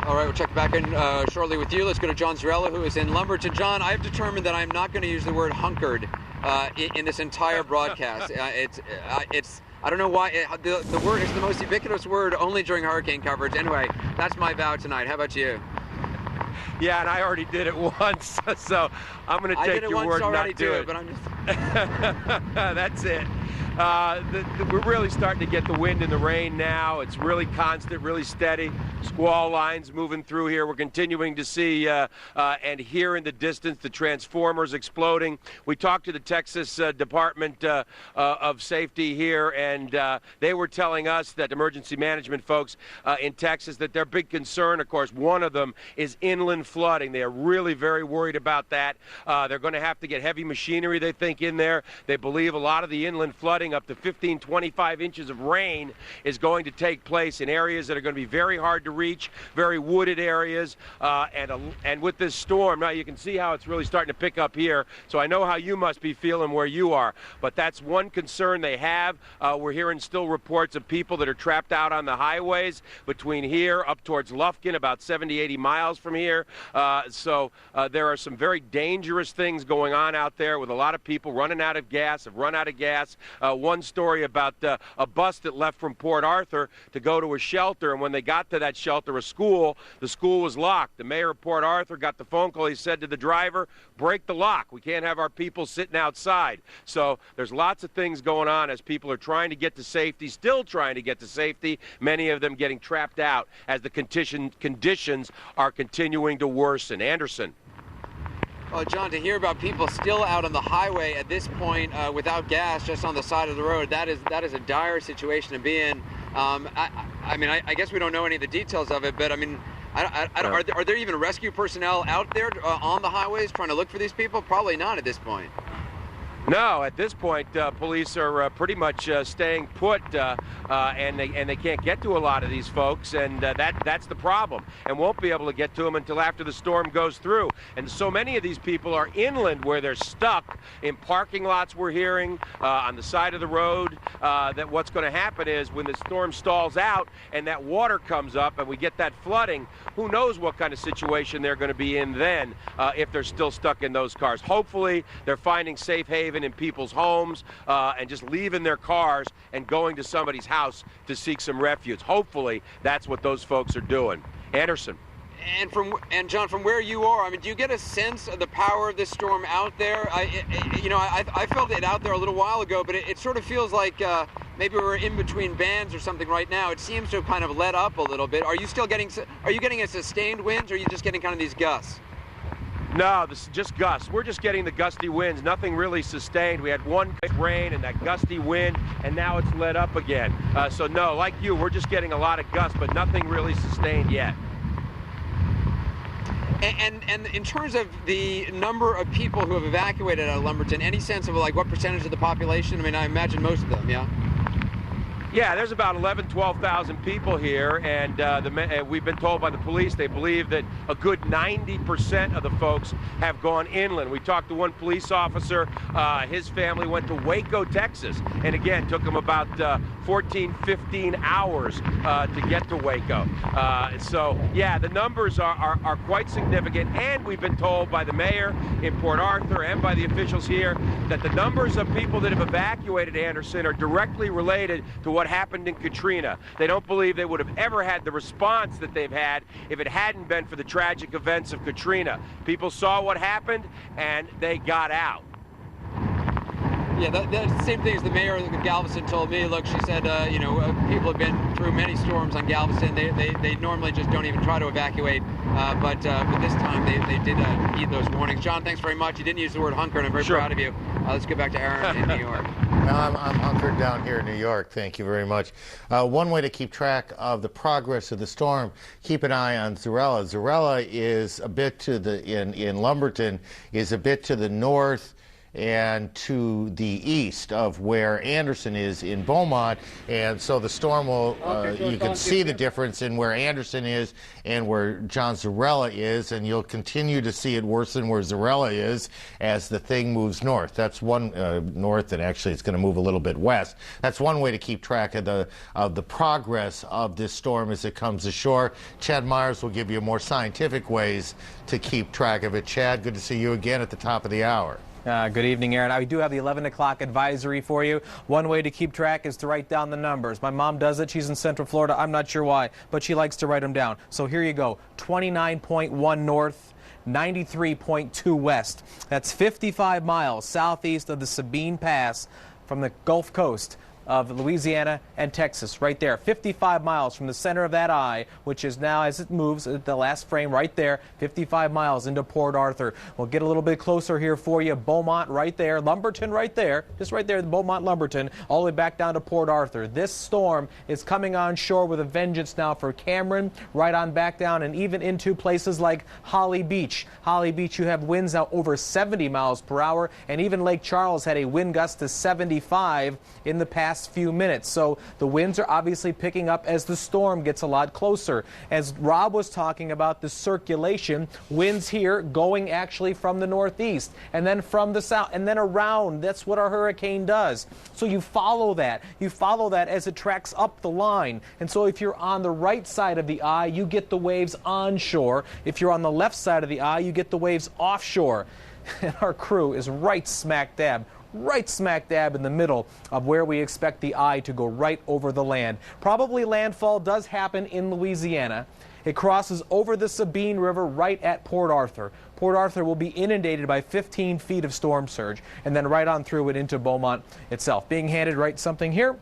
D: All right, we'll check back in shortly with you. Let's go to John Zarella, who is in Lumberton. John, I've determined that I'm not going to use the word hunkered in this entire broadcast. I don't know why. The word is the most ubiquitous word only during hurricane coverage. Anyway, that's my vow tonight. How about you?
J: Yeah, and I already did it once, so I'm going to take your word not do it.
D: But I'm just...
J: That's it. We're really starting to get the wind and the rain now. It's really constant, really steady. Squall lines moving through here. We're continuing to see and hear in the distance the transformers exploding. We talked to the Texas Department of Safety here, and they were telling us that emergency management folks in Texas, that their big concern, of course, one of them is inland flooding. They are really very worried about that. They're going to have to get heavy machinery, they think, in there. They believe a lot of the inland flooding, up to 15, 25 inches of rain, is going to take place in areas that are going to be very hard to reach, very wooded areas, and with this storm, now you can see how it's really starting to pick up here, so I know how you must be feeling where you are, but that's one concern they have. We're hearing still reports of people that are trapped out on the highways between here up towards Lufkin, about 70, 80 miles from here, so there are some very dangerous things going on out there with a lot of people running out of gas, have run out of gas. One story about a bus that left from Port Arthur to go to a shelter, and when they got to that shelter, the school was locked. The mayor of Port Arthur got the phone call. He said to the driver, break the lock. We can't have our people sitting outside. So there's lots of things going on as people are trying to get to safety, still trying to get to safety, many of them getting trapped out as the conditions are continuing to worsen. Anderson.
D: Oh, John, to hear about people still out on the highway at this point without gas, just on the side of the road, that is a dire situation to be in. I guess we don't know any of the details of it, but I mean, Are there even rescue personnel out there on the highways trying to look for these people? Probably not at this point.
J: No, at this point, police are pretty much staying put, and they can't get to a lot of these folks, and that's the problem, and won't be able to get to them until after the storm goes through. And so many of these people are inland, where they're stuck in parking lots. We're hearing on the side of the road that what's going to happen is when the storm stalls out and that water comes up and we get that flooding, who knows what kind of situation they're going to be in then if they're still stuck in those cars. Hopefully, they're finding safe haven in people's homes and just leaving their cars and going to somebody's house to seek some refuge. Hopefully, that's what those folks are doing. Anderson.
D: And John, from where you are, I mean, do you get a sense of the power of this storm out there? I felt it out there a little while ago, but it sort of feels like maybe we're in between bands or something right now. It seems to have kind of let up a little bit. Are you getting a sustained winds, or are you just getting kind of these gusts?
J: No, this is just gusts. We're just getting the gusty winds, nothing really sustained. We had one rain and that gusty wind, and now it's let up again. So no, like you, we're just getting a lot of gusts, but nothing really sustained yet.
D: And in terms of the number of people who have evacuated out of Lumberton, any sense of like what percentage of the population? I mean, I imagine most of them, yeah?
J: Yeah, there's about 11,000, 12,000 people here, and we've been told by the police they believe that a good 90% of the folks have gone inland. We talked to one police officer. His family went to Waco, Texas, and again, took them about 14, 15 hours to get to Waco. So, yeah, the numbers are quite significant, and we've been told by the mayor in Port Arthur and by the officials here that the numbers of people that have evacuated Anderson are directly related to what happened in Katrina. They don't believe they would have ever had the response that they've had if it hadn't been for the tragic events of Katrina. People saw what happened and they got out.
D: Yeah, that's the same thing as the mayor of Galveston told me. Look, she said, people have been through many storms on Galveston. They normally just don't even try to evacuate, but this time they did heed those warnings. John, thanks very much. You didn't use the word hunker, and I'm very proud of you. Let's get back to Aaron in New York.
B: I'm hunkered down here in New York. Thank you very much. One way to keep track of the progress of the storm, keep an eye on Zarella. Zarella is a bit to the in Lumberton, is a bit to the north and to the east of where Anderson is in Beaumont, and so the storm will, you can see the difference in where Anderson is and where John Zarella is, and you'll continue to see it worsen where Zarella is as the thing moves north. That's one north, and actually it's going to move a little bit west. That's one way to keep track of the progress of this storm as it comes ashore. Chad Myers will give you more scientific ways to keep track of it. Chad, good to see you again at the top of the hour.
M: Good evening, Aaron. We do have the 11 o'clock advisory for you. One way to keep track is to write down the numbers. My mom does it. She's in Central Florida. I'm not sure why, but she likes to write them down. So here you go. 29.1 north, 93.2 west. That's 55 miles southeast of the Sabine Pass from the Gulf Coast of Louisiana and Texas, right there. 55 miles from the center of that eye, which is now, as it moves, the last frame right there, 55 miles into Port Arthur. We'll get a little bit closer here for you. Beaumont right there, Lumberton right there, just right there, Beaumont, Lumberton, all the way back down to Port Arthur. This storm is coming on shore with a vengeance now for Cameron, right on back down, and even into places like Holly Beach. Holly Beach, you have winds now over 70 miles per hour, and even Lake Charles had a wind gust to 75 in the past few minutes. So the winds are obviously picking up as the storm gets a lot closer. As Rob was talking about the circulation, winds here going actually from the northeast and then from the south and then around. That's what our hurricane does. So you follow that. You follow that as it tracks up the line. And so if you're on the right side of the eye, you get the waves onshore. If you're on the left side of the eye, you get the waves offshore. And our crew is right smack dab in the middle of where we expect the eye to go, right over the land. Probably landfall does happen in Louisiana. It crosses over the Sabine River right at Port Arthur. Port Arthur will be inundated by 15 feet of storm surge, and then right on through it into Beaumont itself. Being handed right something here,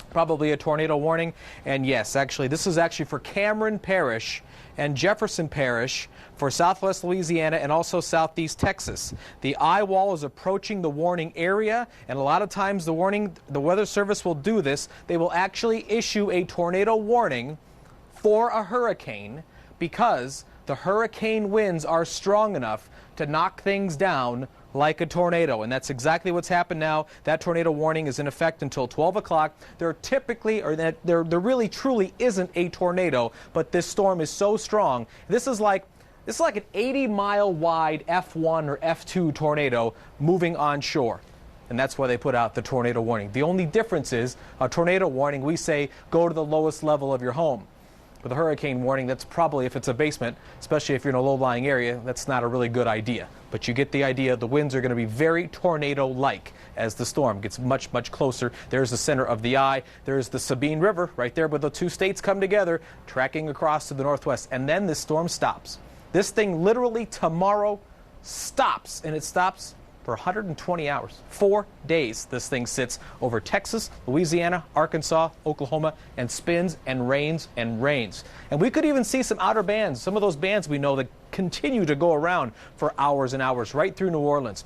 M: probably a tornado warning. And yes, actually, this is actually for Cameron Parish and Jefferson Parish for southwest Louisiana and also southeast Texas. The eye wall is approaching the warning area, and a lot of times the Weather Service will do this. They will actually issue a tornado warning for a hurricane, because the hurricane winds are strong enough to knock things down like a tornado, and that's exactly what's happened now. That tornado warning is in effect until 12 o'clock. There really truly isn't a tornado, but this storm is so strong. This is like an 80-mile wide F1 or F2 tornado moving onshore. And that's why they put out the tornado warning. The only difference is a tornado warning, we say go to the lowest level of your home. With a hurricane warning, that's probably, if it's a basement, especially if you're in a low-lying area, that's not a really good idea. But you get the idea. The winds are going to be very tornado-like as the storm gets much, much closer. There's the center of the eye. There's the Sabine River right there where the two states come together, tracking across to the northwest. And then this storm stops. This thing literally tomorrow stops, and it stops for 120 hours. 4 days this thing sits over Texas, Louisiana, Arkansas, Oklahoma, and spins and rains and rains. And we could even see some outer bands, some of those bands we know that continue to go around for hours and hours right through New Orleans.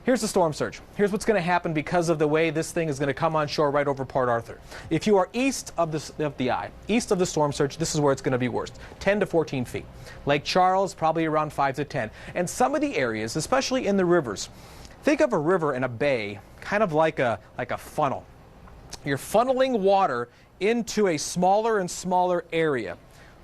M: Here's the storm surge. Here's what's going to happen because of the way this thing is going to come on shore right over Port Arthur. If you are east of the eye, east of the storm surge, this is where it's going to be worst, 10 to 14 feet. Lake Charles, probably around 5 to 10. And some of the areas, especially in the rivers, think of a river and a bay kind of like a funnel. You're funneling water into a smaller and smaller area.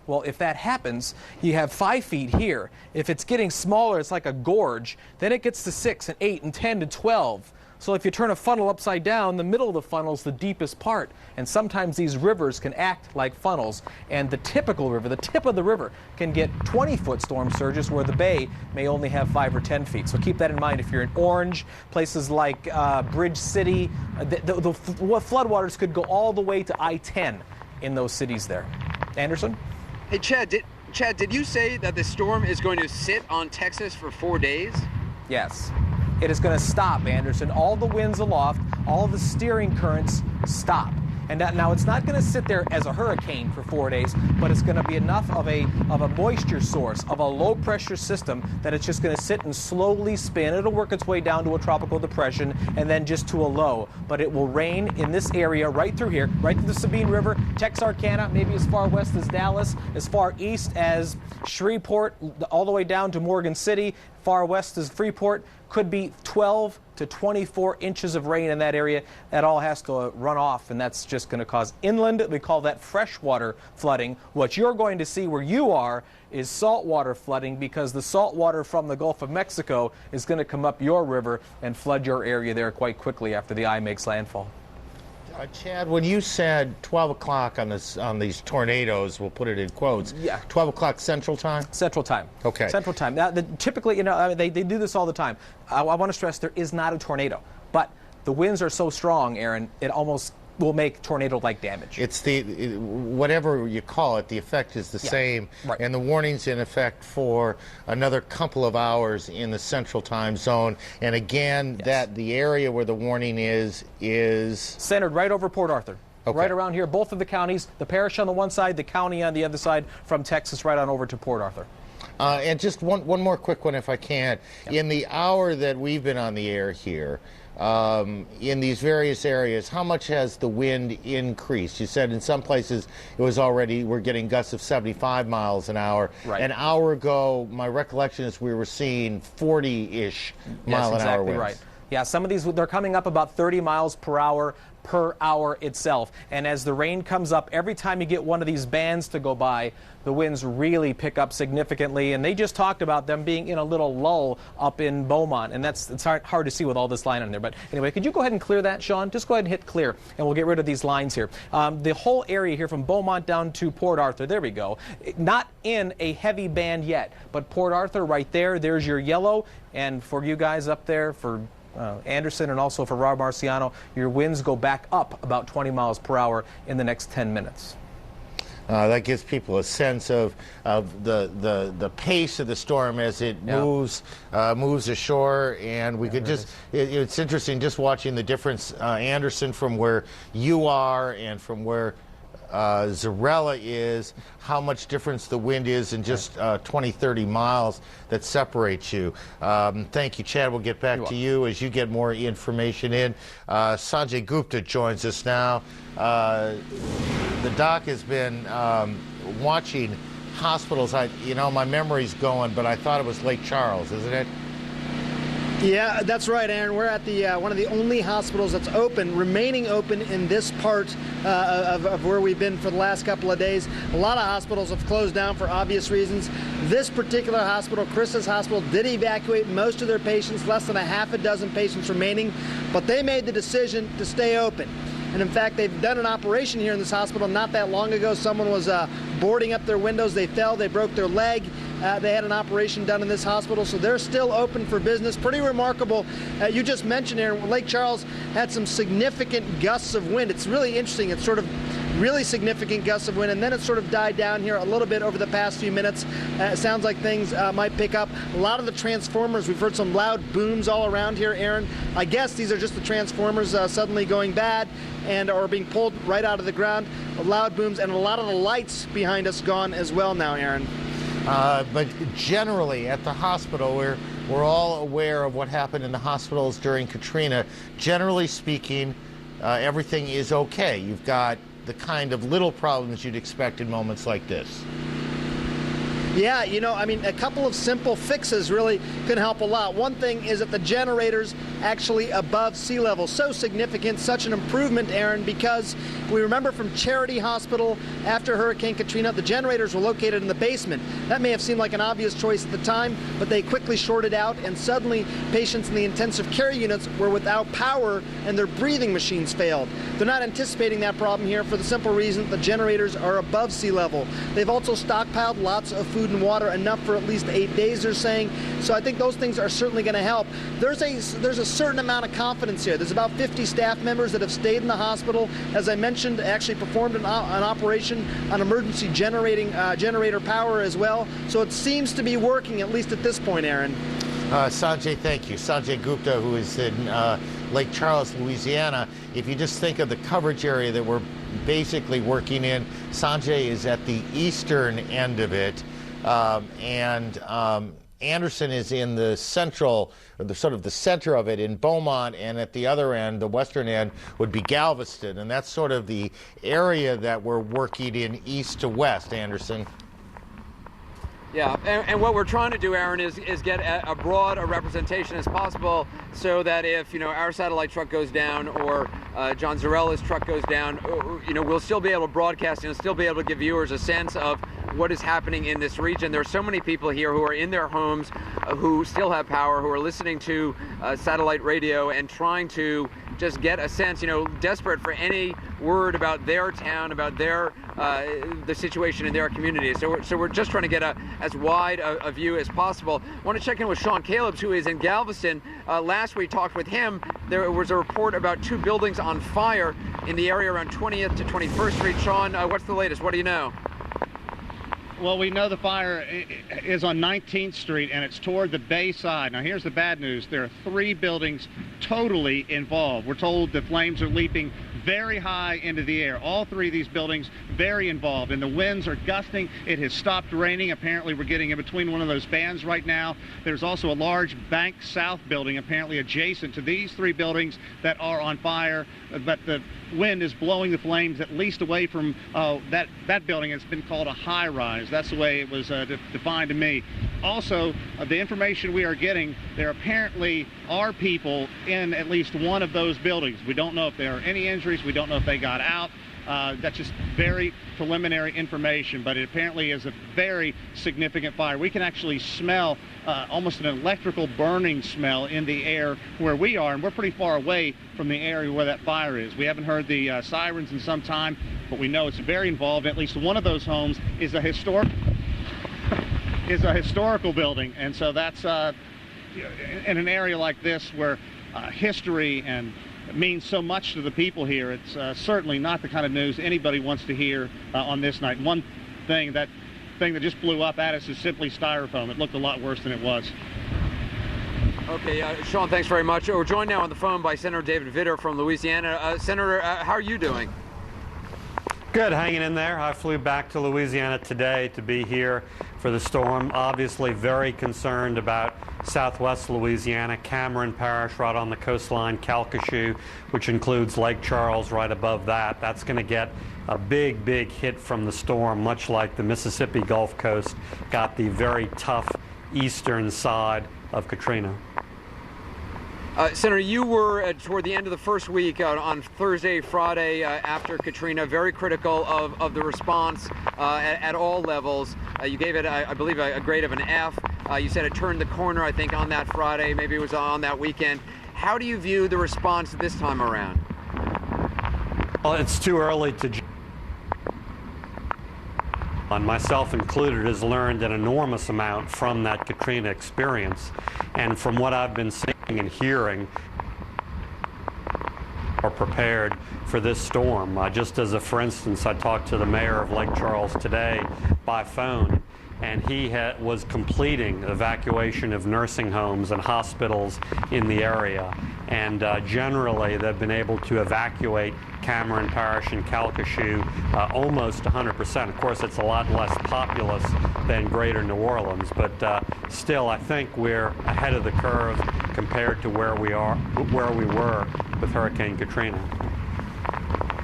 M: Well, if that happens, you have 5 feet here. If it's getting smaller, it's like a gorge. Then it gets to 6 and 8 and 10 to 12. So if you turn a funnel upside down, the middle of the funnel is the deepest part. And sometimes these rivers can act like funnels. And the typical river, the tip of the river, can get 20-foot storm surges where the bay may only have 5 or 10 feet. So keep that in mind if you're in Orange, places like Bridge City. The floodwaters could go all the way to I-10 in those cities there. Anderson?
D: Hey, Chad, did you say that the storm is going to sit on Texas for 4 days?
M: Yes. It is going to stop, Anderson. All the winds aloft, all the steering currents stop. And now it's not going to sit there as a hurricane for 4 days, but it's going to be enough of a moisture source, of a low pressure system, that it's just going to sit and slowly spin. It'll work its way down to a tropical depression and then just to a low. But it will rain in this area right through here, right through the Sabine River, Texarkana, maybe as far west as Dallas, as far east as Shreveport, all the way down to Morgan City, far west as Freeport. Could be 12 to 24 inches of rain in that area. That all has to run off, and that's just going to cause inland. We call that freshwater flooding. What you're going to see where you are is saltwater flooding, because the salt water from the Gulf of Mexico is going to come up your river and flood your area there quite quickly after the eye makes landfall.
B: Chad, when you said 12 o'clock on these tornadoes, we'll put it in quotes.
M: Yeah.
B: 12 o'clock Central Time?
M: Central Time.
B: Okay.
M: Central Time. Now, typically, they do this all the time. I want to stress there is not a tornado, but the winds are so strong, Aaron, it almost will make tornado-like damage.
B: It's whatever you call it, the effect is the same.
M: Right.
B: And the warning's in effect for another couple of hours in the Central Time Zone. And again, that the area where the warning is
M: centered right over Port Arthur. Okay. Right around here, both of the counties, the parish on the one side, the county on the other side, from Texas right on over to Port Arthur.
B: And just one more quick one, if I can. Yep. In the hour that we've been on the air here, in these various areas, how much has the wind increased? You said in some places it was already, we're getting gusts of 75 miles an hour.
M: Right.
B: An hour ago, my recollection is we were seeing 40-ish mile an hour winds.
M: Right. Yeah, some of these, they're coming up about 30 miles per hour itself. And as the rain comes up, every time you get one of these bands to go by, the winds really pick up significantly. And they just talked about them being in a little lull up in Beaumont. And it's hard to see with all this line on there. But anyway, could you go ahead and clear that, Sean? Just go ahead and hit clear, and we'll get rid of these lines here. The whole area here from Beaumont down to Port Arthur, there we go. Not in a heavy band yet, but Port Arthur right there, there's your yellow. And for you guys up there, for Anderson and also for Rob Marciano, your winds go back up about 20 miles per hour in the next 10 minutes.
B: That gives people a sense of the pace of the storm as it moves ashore, and we could just it's interesting just watching the difference, Anderson, from where you are and from where Zarella is, how much difference the wind is in just 20, 30 miles that separates you. Thank you, Chad. We'll get back to you as you get more information in. Sanjay Gupta joins us now. The doc has been watching hospitals. My memory's going, but I thought it was Lake Charles, isn't it?
O: Yeah, that's right, Aaron. We're at the one of the only hospitals that's remaining open in this part of where we've been for the last couple of days. A lot of hospitals have closed down for obvious reasons. This particular hospital, Chris's Hospital, did evacuate most of their patients, less than a half a dozen patients remaining, but they made the decision to stay open. And in fact, they've done an operation here in this hospital not that long ago. Someone was boarding up their windows. They fell. They broke their leg. They had an operation done in this hospital, so they're still open for business. Pretty remarkable. You just mentioned, Aaron, Lake Charles had some significant gusts of wind. It's really interesting. It's sort of really significant gusts of wind, and then it sort of died down here a little bit over the past few minutes. It sounds like things might pick up. A lot of the transformers, we've heard some loud booms all around here, Aaron. I guess these are just the transformers suddenly going bad and are being pulled right out of the ground. Loud booms, and a lot of the lights behind us gone as well now, Aaron.
B: But generally at the hospital, we're all aware of what happened in the hospitals during Katrina. Generally speaking, everything is okay. You've got the kind of little problems you'd expect in moments like this.
O: Yeah, a couple of simple fixes really can help a lot. One thing is that the generators actually above sea level. So significant, such an improvement, Aaron, because we remember from Charity Hospital after Hurricane Katrina, the generators were located in the basement. That may have seemed like an obvious choice at the time, but they quickly shorted out, and suddenly patients in the intensive care units were without power and their breathing machines failed. They're not anticipating that problem here for the simple reason the generators are above sea level. They've also stockpiled lots of food and water, enough for at least 8 days, they're saying. So I think those things are certainly going to help. There's a certain amount of confidence here. There's about 50 staff members that have stayed in the hospital. As I mentioned, actually performed an operation on emergency generator power as well. So it seems to be working, at least at this point, Aaron.
B: Sanjay, thank you. Sanjay Gupta, who is in Lake Charles, Louisiana. If you just think of the coverage area that we're basically working in, Sanjay is at the eastern end of it. Anderson is in the central, or the sort of the center of it in Beaumont, and at the other end, the western end, would be Galveston, and that's sort of the area that we're working in east to west, Anderson.
D: Yeah, and what we're trying to do, Aaron, is get a broad a representation as possible, so that if our satellite truck goes down or John Zarella's truck goes down, we'll still be able to broadcast and still be able to give viewers a sense of what is happening in this region. There are so many people here who are in their homes, who still have power, who are listening to satellite radio and trying to just get a sense, desperate for any word about their town, about their the situation in their community. So we're just trying to get as wide a view as possible. I want to check in with Sean Calebs, who is in Galveston. Last we talked with him, there was a report about 2 buildings on fire in the area around 20th to 21st Street. Sean, what's the latest? What do you know?
L: Well, we know the fire is on 19th Street, and it's toward the bay side. Now, here's the bad news. There are 3 buildings totally involved. We're told the flames are leaping very high into the air. All 3 of these buildings very involved, and the winds are gusting. It has stopped raining. Apparently, we're getting in between one of those bands right now. There's also a large Bank South building apparently adjacent to these 3 buildings that are on fire, but the wind is blowing the flames at least away from that building. It's been called a high-rise. That's the way it was defined to me. Also, the information we are getting, there apparently are people in at least one of those buildings. We don't know if there are any injuries. We don't know if they got out. That's just very preliminary information, but it apparently is a very significant fire. We can actually smell almost an electrical burning smell in the air where we are, and we're pretty far away from the area where that fire is. We haven't heard the sirens in some time, but we know it's very involved. At least one of those homes is a historical building, and so that's in an area like this where history and means so much to the people here. It's certainly not the kind of news anybody wants to hear on this night. One thing that just blew up at us is simply styrofoam. It looked a lot worse than it was.
D: Okay, Sean, thanks very much. We're joined now on the phone by Senator David Vitter from Louisiana. Senator, how are you doing?
P: Good, hanging in there. I flew back to Louisiana today to be here for the storm. Obviously very concerned about southwest Louisiana, Cameron Parish right on the coastline, Calcasieu, which includes Lake Charles right above that. That's going to get a big, big hit from the storm, much like the Mississippi Gulf Coast got the very tough eastern side of Katrina.
D: Senator, you were toward the end of the first week on Thursday, Friday after Katrina, very critical of the response at all levels. You gave it, I believe, a grade of an F. You said it turned the corner, I think, on that Friday. Maybe it was on that weekend. How do you view the response this time around?
P: Well, it's too early to judge. Myself included, has learned an enormous amount from that Katrina experience. And from what I've been seeing and hearing, are prepared for this storm. Just as a for instance, I talked to the mayor of Lake Charles today by phone, and he was completing evacuation of nursing homes and hospitals in the area. And generally, they've been able to evacuate Cameron Parish and Calcasieu almost 100%. Of course, it's a lot less populous than Greater New Orleans, but still, I think we're ahead of the curve compared to where we were with Hurricane Katrina.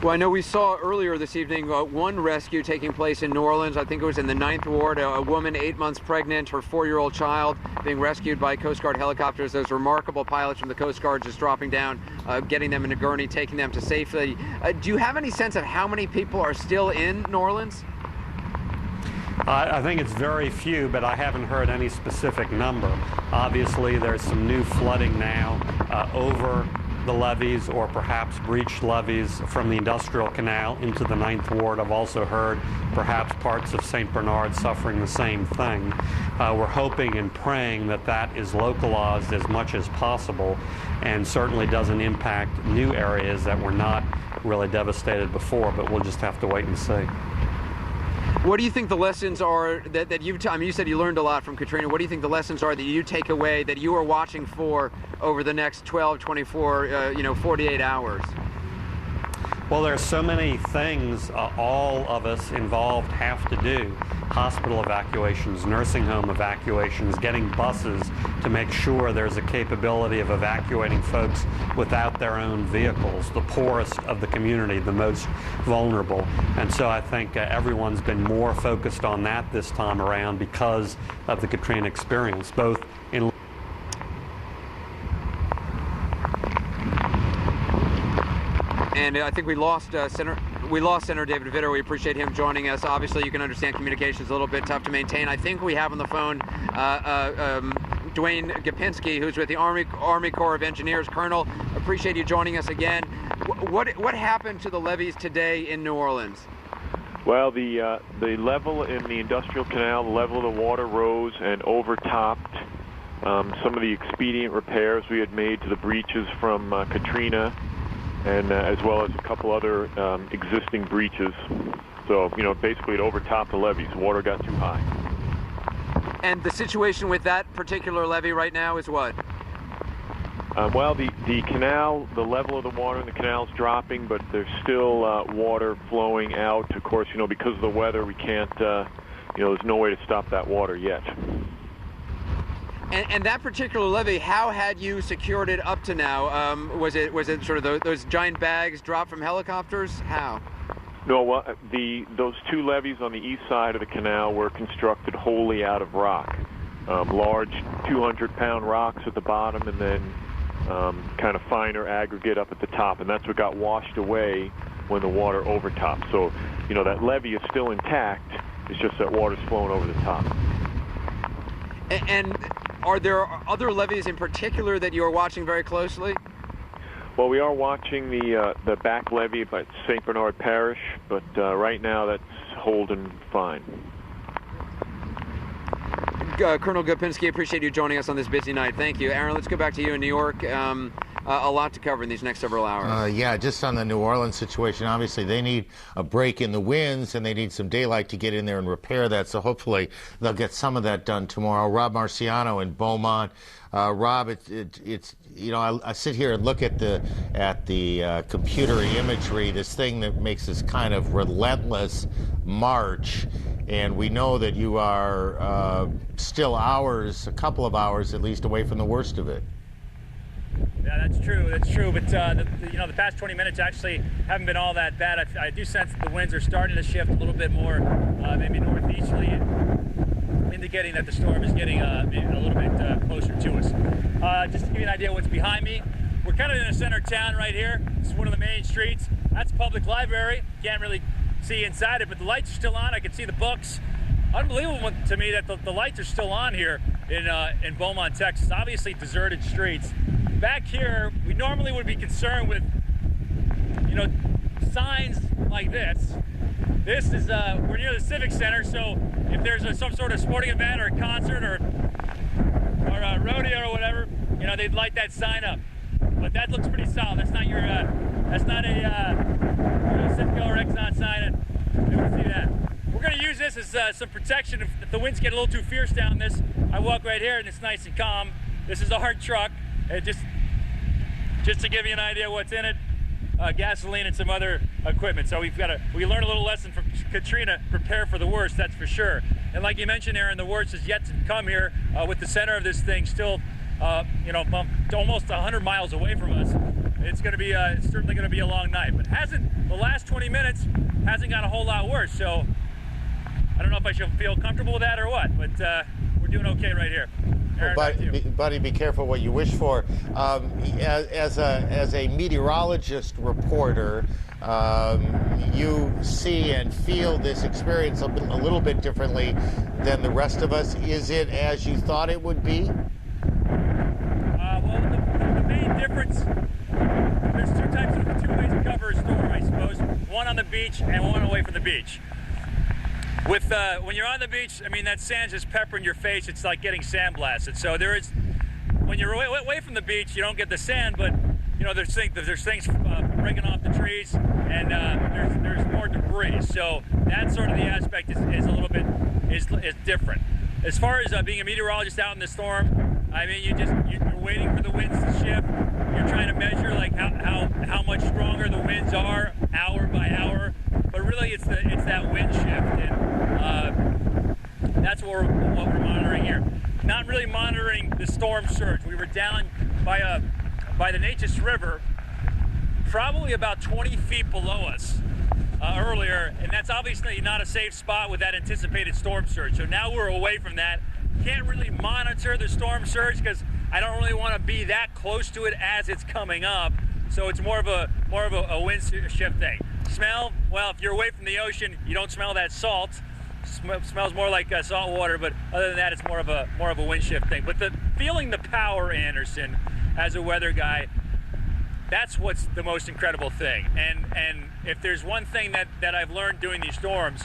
D: Well, I know we saw earlier this evening one rescue taking place in New Orleans. I think it was in the 9th Ward. A woman 8 months pregnant, her 4-year-old child being rescued by Coast Guard helicopters. Those remarkable pilots from the Coast Guard just dropping down, getting them in a gurney, taking them to safety. Do you have any sense of how many people are still in New Orleans?
P: I think it's very few, but I haven't heard any specific number. Obviously, there's some new flooding now over the levees or perhaps breached levees from the Industrial Canal into the 9th Ward. I've also heard perhaps parts of St. Bernard suffering the same thing. We're hoping and praying that that is localized as much as possible and certainly doesn't impact new areas that were not really devastated before, but we'll just have to wait and see.
D: What do you think the lessons are that you've, I mean, you said you learned a lot from Katrina. What do you think the lessons are that you take away that you are watching for over the next 12, 24, 48 hours?
P: Well, there's so many things all of us involved have to do. Hospital evacuations, nursing home evacuations, getting buses to make sure there's a capability of evacuating folks without their own vehicles, the poorest of the community, the most vulnerable. And so I think everyone's been more focused on that this time around because of the Katrina experience, both in
D: And I think we lost Senator David Vitter. We appreciate him joining us. Obviously, you can understand communication is a little bit tough to maintain. I think we have on the phone Dwayne Gopinski, who's with the Army Corps of Engineers. Colonel, appreciate you joining us again. What happened to the levees today in New Orleans?
Q: Well, the level in the Industrial Canal, the level of the water rose and overtopped some of the expedient repairs we had made to the breaches from Katrina, and as well as a couple other existing breaches. So, basically it overtopped the levees. Water got too high.
D: And the situation with that particular levee right now is what?
Q: Well, the canal, the level of the water in the canal is dropping, but there's still water flowing out. Of course, because of the weather, we can't, there's no way to stop that water yet.
D: And that particular levee, how had you secured it up to now? Was it sort of those giant bags dropped from helicopters? How?
Q: No, well, those two levees on the east side of the canal were constructed wholly out of rock. Large 200-pound rocks at the bottom and then kind of finer aggregate up at the top. And that's what got washed away when the water overtopped. So, that levee is still intact. It's just that water's flowing over the top.
D: And are there other levees in particular that you are watching very closely?
Q: Well, we are watching the back levee by St. Bernard Parish, but right now that's holding fine.
D: Colonel Gopinski, appreciate you joining us on this busy night. Thank you. Aaron, let's go back to you in New York. A lot to cover in these next several hours.
B: Yeah, just on the New Orleans situation, obviously they need a break in the winds and they need some daylight to get in there and repair that. So hopefully they'll get some of that done tomorrow. Rob Marciano in Beaumont. Rob, it's I sit here and look at the computer imagery, this thing that makes this kind of relentless march. and we know that you are still a couple of hours at least, away from the worst of it.
F: Yeah, that's true. That's true. But the past 20 minutes actually haven't been all that bad. I do sense that the winds are starting to shift a little bit more, maybe northeasterly, indicating that the storm is getting a little bit closer to us. Just to give you an idea of what's behind me, we're kind of in the center of town right here. This is one of the main streets. That's public library. Can't really see inside it, but the lights are still on. I can see the books. Unbelievable to me that the lights are still on here in Beaumont, Texas. Obviously deserted streets. Back here, we normally would be concerned with, signs like this. This is, we're near the Civic Center, so if there's some sort of sporting event or a concert or a rodeo or whatever, they'd light that sign up. But that looks pretty solid. That's not that's not a Citgo or Exxon sign. You don't see that. We're going to use this as some protection if the winds get a little too fierce down this. I walk right here and it's nice and calm. This is a hard truck. Just to give you an idea what's in it, gasoline and some other equipment. So we learned a little lesson from Katrina. Prepare for the worst, that's for sure. And like you mentioned, Aaron, the worst is yet to come here with the center of this thing still, almost 100 miles away from us. It's going to be it's certainly going to be a long night, but the last 20 minutes hasn't got a whole lot worse. So I don't know if I should feel comfortable with that or what, but we're doing okay right here. Aaron,
B: buddy, be careful what you wish for. As a meteorologist reporter, you see and feel this experience a little bit differently than the rest of us. Is it as you thought it would be?
F: Well, the main difference, there's two ways to cover a storm, I suppose. One on the beach and one away from the beach. When you're on the beach, that sand's just peppering your face. It's like getting sandblasted. So when you're away from the beach, you don't get the sand, but there's things breaking off the trees, and there's more debris. So that sort of the aspect is a little bit is different. As far as being a meteorologist out in the storm, you're waiting for the winds to shift. You're trying to measure like how much stronger the winds are hour by hour. But really, it's that wind shift, and that's what we're monitoring here. Not really monitoring the storm surge. We were down by the Neches River, probably about 20 feet below us earlier, and that's obviously not a safe spot with that anticipated storm surge. So now we're away from that. Can't really monitor the storm surge because I don't really want to be that close to it as it's coming up. So it's more of a wind shift thing. Smell, well, if you're away from the ocean, you don't smell that salt. Smells more like salt water, but other than that, it's more of a wind shift thing. But feeling the power, Anderson, as a weather guy, that's what's the most incredible thing. And if there's one thing that I've learned doing these storms,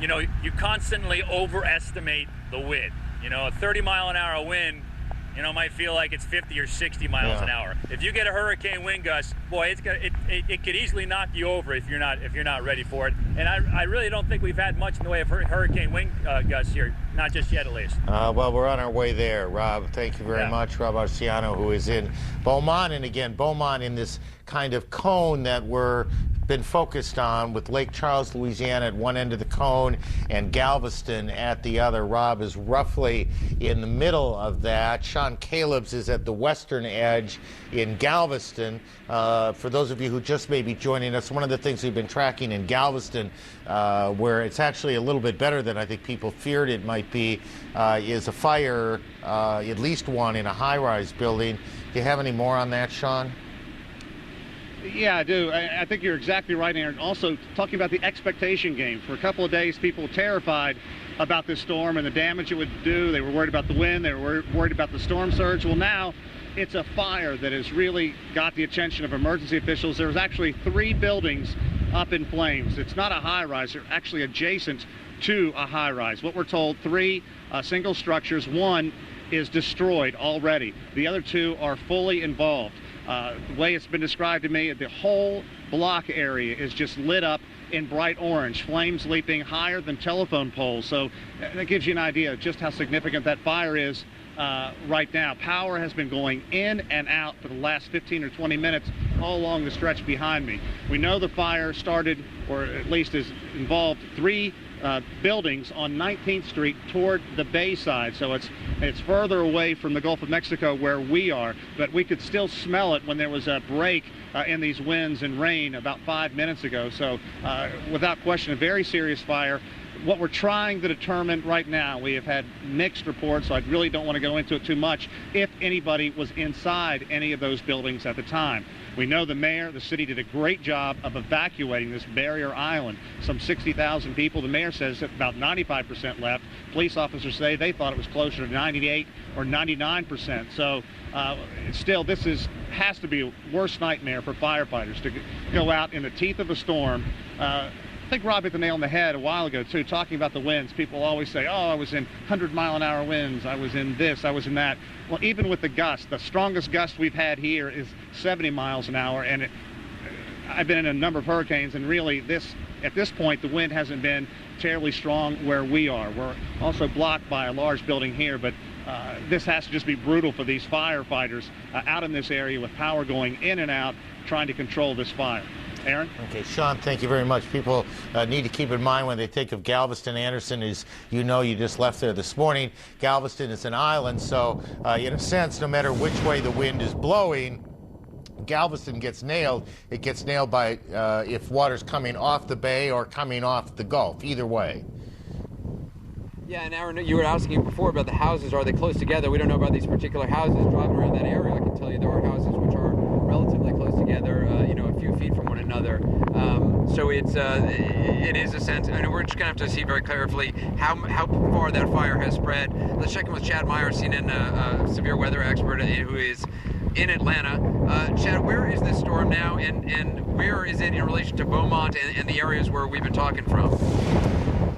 F: you constantly overestimate the wind. A 30-mile-an-hour wind, might feel like it's 50 or 60 miles an hour. If you get a hurricane wind gust, boy, it could easily knock you over if you're not ready for it. And I really don't think we've had much in the way of hurricane wind gusts here, not just yet at least.
B: Well, we're on our way there, Rob. Thank you very much, Rob Arciano, who is in Beaumont, and again, Beaumont in this kind of cone that we're been focused on, with Lake Charles, Louisiana at one end of the cone and Galveston at the other. Rob is roughly in the middle of that. Sean Caleb's is at the western edge in Galveston. For those of you who just may be joining us, one of the things we've been tracking in Galveston, where it's actually a little bit better than I think people feared it might be, is a fire, at least one in a high-rise building. Do you have any more on that, Sean?
L: Yeah, I do. I think you're exactly right, Aaron. Also, talking about the expectation game. For a couple of days, people were terrified about this storm and the damage it would do. They were worried about the wind. They were worried about the storm surge. Well, now it's a fire that has really got the attention of emergency officials. There was actually 3 buildings up in flames. It's not a high-rise. They're actually adjacent to a high-rise. What we're told, 3 single structures. 1 is destroyed already. The other 2 are fully involved. The way it's been described to me, the whole block area is just lit up in bright orange, flames leaping higher than telephone poles. So that gives you an idea of just how significant that fire is right now. Power has been going in and out for the last 15 or 20 minutes all along the stretch behind me. We know the fire started, or at least is involved, 3 buildings on 19th Street toward the bay side, so it's further away from the Gulf of Mexico where we are, but we could still smell it when there was a break in these winds and rain about 5 minutes ago. So without question, a very serious fire. What we're trying to determine right now, we have had mixed reports, so I really don't want to go into it too much, if anybody was inside any of those buildings at the time. We know the mayor, the city did a great job of evacuating this barrier island. Some 60,000 people. The mayor says about 95% left. Police officers say they thought it was closer to 98 or 99%. So still, this has to be a worst nightmare for firefighters to go out in the teeth of a storm. I think Rob hit the nail on the head a while ago, too, talking about the winds. People always say, oh, I was in 100-mile-an-hour winds. I was in this. I was in that. Well, even with the gust, the strongest gust we've had here is 70 miles an hour. And I've been in a number of hurricanes, and really at this point, the wind hasn't been terribly strong where we are. We're also blocked by a large building here, but this has to just be brutal for these firefighters out in this area with power going in and out, trying to control this fire. Aaron?
B: Okay, Sean, thank you very much. People need to keep in mind when they think of Galveston, Anderson, is, you just left there this morning. Galveston is an island, so in a sense, no matter which way the wind is blowing, Galveston gets nailed. It gets nailed by if water's coming off the bay or coming off the Gulf, either way.
D: Yeah, and Aaron, you were asking before about the houses. Are they close together? We don't know about these particular houses. Driving around that area, I can tell you there are houses which are relatively close together, a few feet from one another. So it is a sense, and we're just going to have to see very carefully how far that fire has spread. Let's check in with Chad Meyer, CNN severe weather expert who is in Atlanta. Chad, where is this storm now, and where is it in relation to Beaumont and the areas where we've been talking from?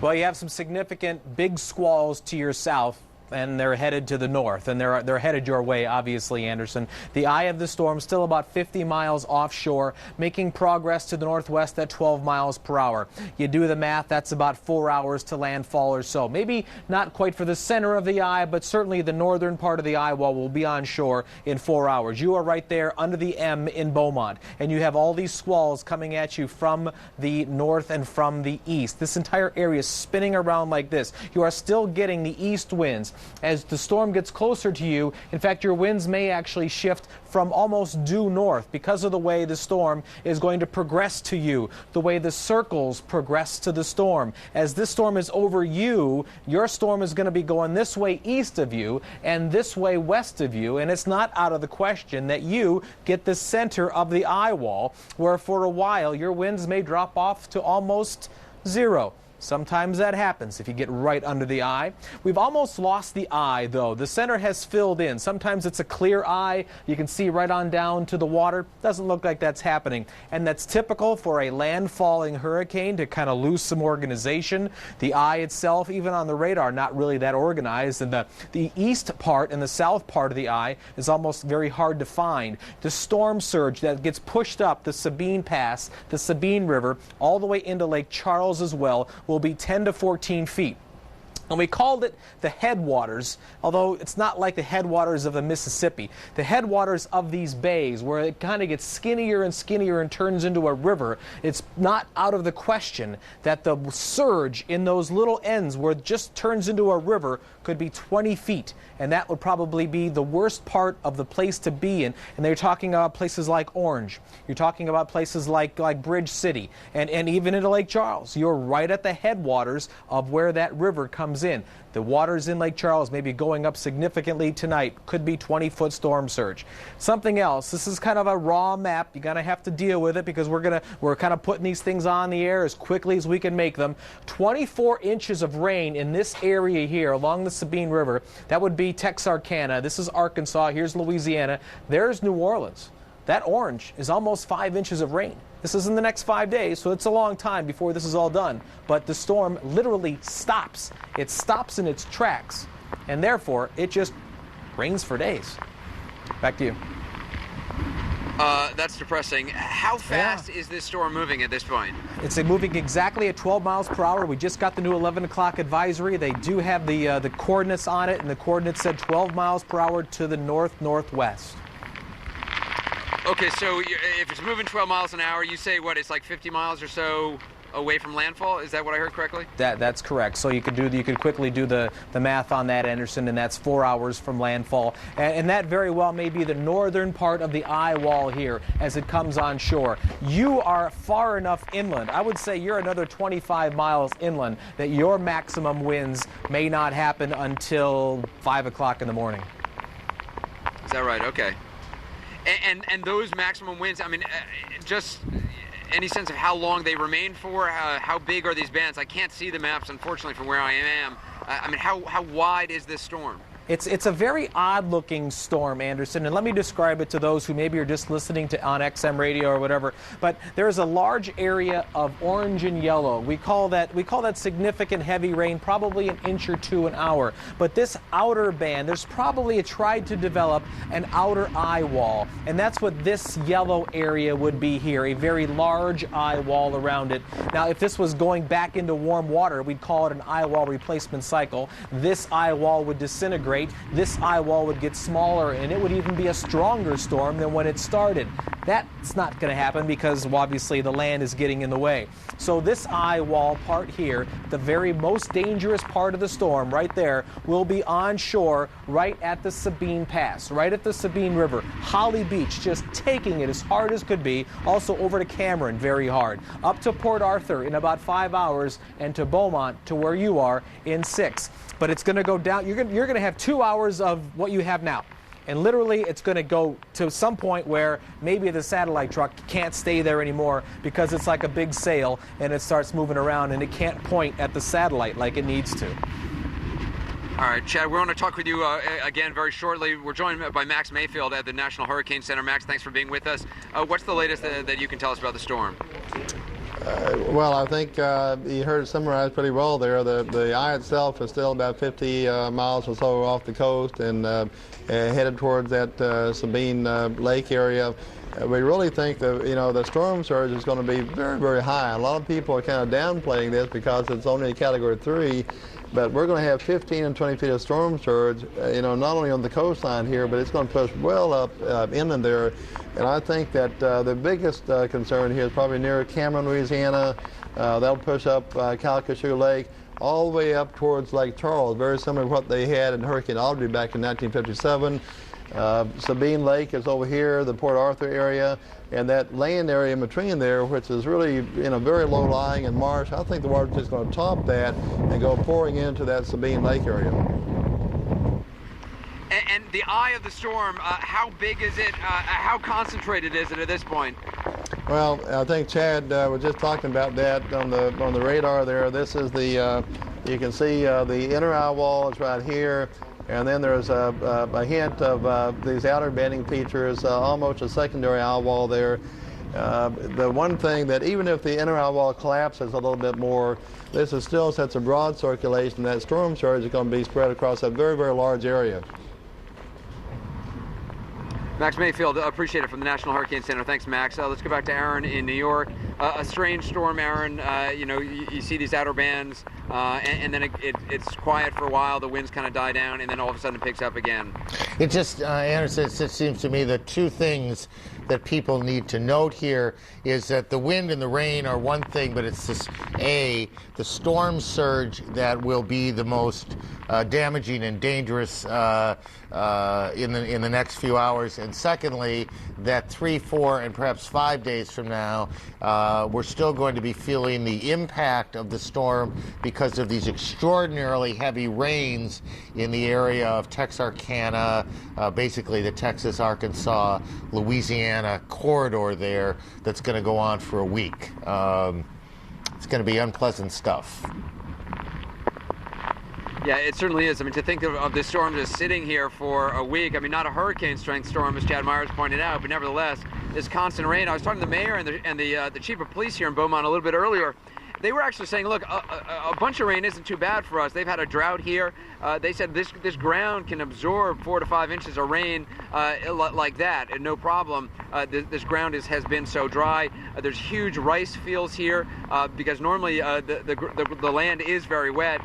M: Well, you have some significant big squalls to your south, and they're headed to the north, and they're headed your way, obviously, Anderson. The eye of the storm still about 50 miles offshore, making progress to the northwest at 12 miles per hour. You do the math, that's about 4 hours to landfall or so. Maybe not quite for the center of the eye, but certainly the northern part of the eye wall will be on shore in 4 hours. You are right there under the M in Beaumont, and you have all these squalls coming at you from the north and from the east. This entire area is spinning around like this. You are still getting the east winds. As the storm gets closer to you, in fact, your winds may actually shift from almost due north because of the way the storm is going to progress to you, the way the circles progress to the storm. As this storm is over you, your storm is going to be going this way east of you and this way west of you, and it's not out of the question that you get the center of the eye wall, where for a while your winds may drop off to almost zero. Sometimes that happens if you get right under the eye. We've almost lost the eye, though. The center has filled in. Sometimes it's a clear eye. You can see right on down to the water. Doesn't look like that's happening. And that's typical for a landfalling hurricane to kind of lose some organization. The eye itself, even on the radar, not really that organized. And the east part and the south part of the eye is almost very hard to find. The storm surge that gets pushed up the Sabine Pass, the Sabine River, all the way into Lake Charles as well, will be 10 to 14 feet. And we called it the headwaters, although it's not like the headwaters of the Mississippi. The headwaters of these bays, where it kind of gets skinnier and skinnier and turns into a river, it's not out of the question that the surge in those little ends where it just turns into a river could be 20 feet. And that would probably be the worst part of the place to be in. And they're talking about places like Orange. You're talking about places like Bridge City and even into Lake Charles. You're right at the headwaters of where that river comes in. The waters in Lake Charles may be going up significantly tonight. Could be 20-foot storm surge. Something else. This is kind of a raw map. You're going to have to deal with it because we're kind of putting these things on the air as quickly as we can make them. 24 inches of rain in this area here along the Sabine River. That would be Texarkana. This is Arkansas. Here's Louisiana. There's New Orleans. That orange is almost 5 inches of rain. This is in the next 5 days, so it's a long time before this is all done. But the storm literally stops. It stops in its tracks, and therefore it just rains for days. Back to you.
D: That's depressing. How fast is this storm moving at this point?
M: It's moving exactly at 12 miles per hour. We just got the new 11 o'clock advisory. They do have the coordinates on it, and the coordinates said 12 miles per hour to the north-northwest.
D: Okay, so if it's moving 12 miles an hour, you say what? It's like 50 miles or so away from landfall. Is that what I heard correctly?
M: That's correct. So you could quickly do the math on that, Anderson, and that's 4 hours from landfall. And that very well may be the northern part of the eye wall here as it comes on shore. You are far enough inland. I would say you're another 25 miles inland that your maximum winds may not happen until 5 o'clock in the morning.
D: Is that right? Okay. And those maximum winds, I mean, just any sense of how long they remain for? How big are these bands? I can't see the maps, unfortunately, from where I am. I mean, how wide is this storm?
M: It's a very odd-looking storm, Anderson, and let me describe it to those who maybe are just listening to on XM radio or whatever. But there's a large area of orange and yellow. We call that significant heavy rain, probably an inch or two an hour. But this outer band, there's probably tried to develop an outer eye wall, and that's what this yellow area would be here, a very large eye wall around it. Now, if this was going back into warm water, we'd call it an eye wall replacement cycle. This eye wall would disintegrate. This eye wall would get smaller, and it would even be a stronger storm than when it started. That's not going to happen because, well, obviously, the land is getting in the way. So this eye wall part here, the very most dangerous part of the storm right there, will be on shore right at the Sabine Pass, right at the Sabine River. Holly Beach just taking it as hard as could be. Also over to Cameron, very hard. Up to Port Arthur in about 5 hours, and to Beaumont, to where you are, in 6. But it's going to go down. You're going to have 2 hours of what you have now. And literally, it's going to go to some point where maybe the satellite truck can't stay there anymore because it's like a big sail and it starts moving around and it can't point at the satellite like it needs to.
D: All right, Chad, we're going to talk with you again very shortly. We're joined by Max Mayfield at the National Hurricane Center. Max, thanks for being with us. What's the latest that you can tell us about the storm?
C: Well, I think you heard it summarized pretty well there. The eye itself is still about 50 miles or so off the coast and headed towards that Sabine Lake area. We really think that, the storm surge is going to be very, very high. A lot of people are kind of downplaying this because it's only a Category 3, but we're going to have 15 and 20 feet of storm surge, not only on the coastline here, but it's going to push well up inland there. And I think that the biggest concern here is probably near Cameron, Louisiana. That'll push up Calcasieu Lake all the way up towards Lake Charles, very similar to what they had in Hurricane Audrey back in 1957. Sabine Lake is over here, the Port Arthur area, and that land area in between there, which is really very low lying and marsh. I think the water's just going to top that and go pouring into that Sabine Lake area.
D: And the eye of the storm, how big is it? How concentrated is it at this point?
C: Well, I think Chad was just talking about that on the radar there. This is the, you can see the inner eye wall is right here. And then there's a hint of these outer banding features, almost a secondary eye wall there. The one thing that even if the inner eye wall collapses a little bit more, this is still such a broad circulation that storm surge is going to be spread across a very, very large area.
D: Max Mayfield, appreciate it, from the National Hurricane Center. Thanks, Max. Let's go back to Aaron in New York. A strange storm, Aaron. You see these outer bands, and then it's quiet for a while. The winds kind of die down, and then all of a sudden it picks up again.
B: It just, Anderson, it seems to me that two things that people need to note here is that the wind and the rain are one thing, but it's the storm surge that will be the most damaging and dangerous in the next few hours. And secondly, that 3, 4, and perhaps 5 days from now, we're still going to be feeling the impact of the storm because of these extraordinarily heavy rains in the area of Texarkana, basically the Texas, Arkansas, Louisiana corridor there, that's going to go on for a week. It's going to be unpleasant stuff.
D: Yeah, it certainly is. I mean, to think of this storm just sitting here for a week, I mean, not a hurricane-strength storm, as Chad Myers pointed out, but nevertheless, this constant rain. I was talking to the mayor and the chief of police here in Beaumont a little bit earlier. They were actually saying, look, a bunch of rain isn't too bad for us. They've had a drought here. They said this ground can absorb 4 to 5 inches of rain like that, and no problem. This ground has been so dry. There's huge rice fields here because normally the land is very wet.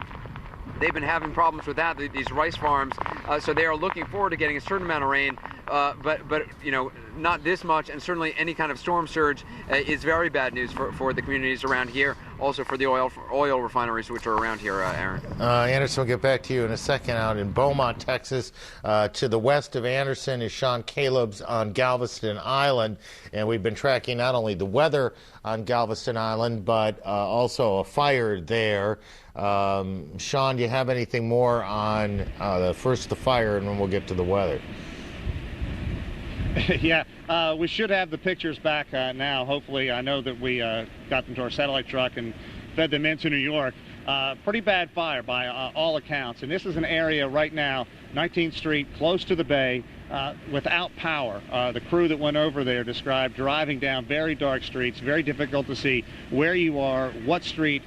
D: They've been having problems with that, these rice farms, so they are looking forward to getting a certain amount of rain. but you know, not this much, and certainly any kind of storm surge is very bad news for the communities around here, also for the oil refineries which are around here, Aaron.
B: Anderson, we'll get back to you in a second. Out in Beaumont, Texas, to the west of Anderson is Sean Caleb's on Galveston Island, and we've been tracking not only the weather on Galveston Island, but also a fire there. Sean, do you have anything more on first the fire, and then we'll get to the weather?
L: Yeah, we should have the pictures back now. Hopefully, I know that we got them to our satellite truck and fed them into New York. Pretty bad fire by all accounts. And this is an area right now, 19th Street, close to the bay, without power. The crew that went over there described driving down very dark streets, very difficult to see where you are, what street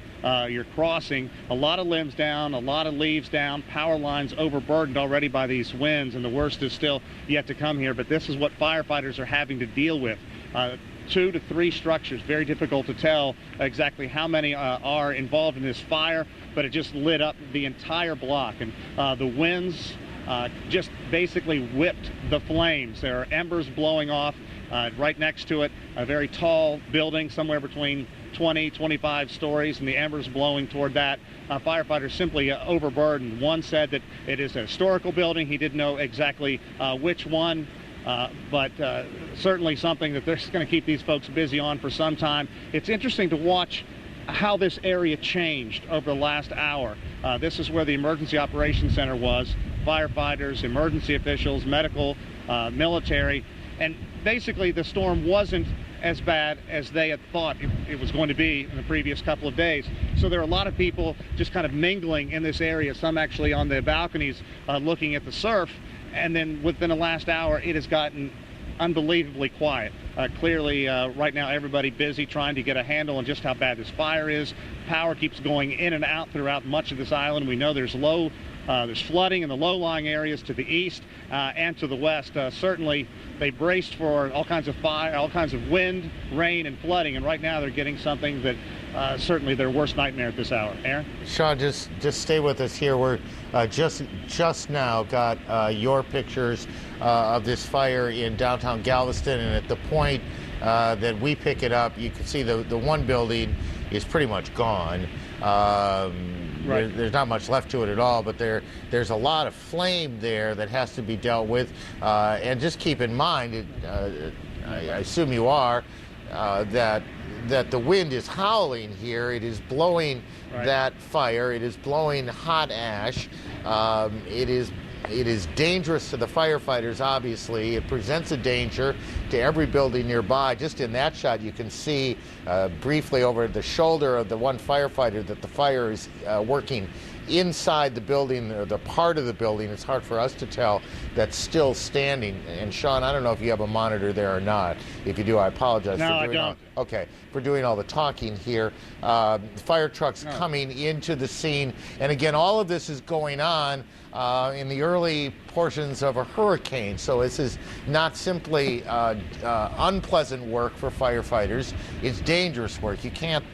L: you're crossing. A lot of limbs down, a lot of leaves down, power lines overburdened already by these winds, and the worst is still yet to come here. But this is what firefighters are having to deal with. 2 to 3 structures, very difficult to tell exactly how many are involved in this fire, but it just lit up the entire block. And the winds just basically whipped the flames. There are embers blowing off right next to it, a very tall building, somewhere between 20, 25 stories, and the embers blowing toward that. Firefighters simply overburdened. One said that it is a historical building. He didn't know exactly which one. But certainly something that they're going to keep these folks busy on for some time. It's interesting to watch how this area changed over the last hour. This is where the Emergency Operations Center was. Firefighters, emergency officials, medical, military, and basically the storm wasn't as bad as they had thought it was going to be in the previous couple of days. So there are a lot of people just kind of mingling in this area, some actually on the balconies looking at the surf. And then within the last hour, it has gotten unbelievably quiet. Clearly, right now, everybody busy trying to get a handle on just how bad this fire is. Power keeps going in and out throughout much of this island. We know there's flooding in the low-lying areas to the east and to the west. Certainly, they braced for all kinds of fire, all kinds of wind, rain, and flooding. And right now, they're getting something that certainly their worst nightmare at this hour. Aaron?
B: Sean, just stay with us here. We're just now got your pictures of this fire in downtown Galveston, and at the point that we pick it up, you can see the one building is pretty much gone. Right. There's not much left to it at all, but there's a lot of flame there that has to be dealt with. And just keep in mind, I assume you are, that the wind is howling here. It is blowing that fire. It is blowing hot ash. It is dangerous to the firefighters, obviously. It presents a danger to every building nearby. Just in that shot, you can see briefly over the shoulder of the one firefighter that the fire is working inside the building, or the part of the building, it's hard for us to tell, that's still standing. And Sean, I don't know if you have a monitor there or not. If you do, I apologize.
L: No, I don't.
B: Okay, for doing all the talking here. Fire trucks coming into the scene. And again, all of this is going on in the early portions of a hurricane. So this is not simply unpleasant work for firefighters. It's dangerous work. You can't,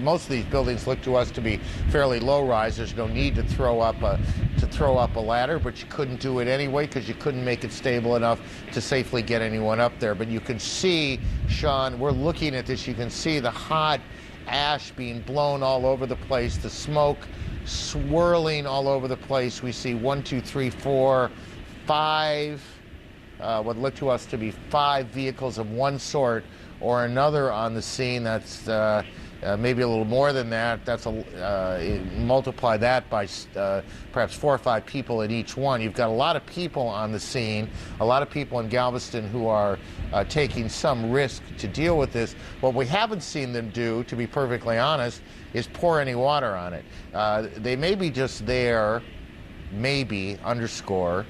B: most of these buildings look to us to be fairly low-rise. There's no need to throw up a ladder, but you couldn't do it anyway because you couldn't make it stable enough to safely get anyone up there. But you can see, Sean, we're looking at this, you can see the hot ash being blown all over the place, the smoke swirling all over the place. We see 1, 2, 3, 4, 5, what look to us to be 5 vehicles of one sort or another on the scene. That's maybe a little more than that. That's multiply that by perhaps 4 or 5 people in each one. You've got a lot of people on the scene, a lot of people in Galveston who are taking some risk to deal with this. What we haven't seen them do, to be perfectly honest, is pour any water on it. They may be just there, maybe, underscore,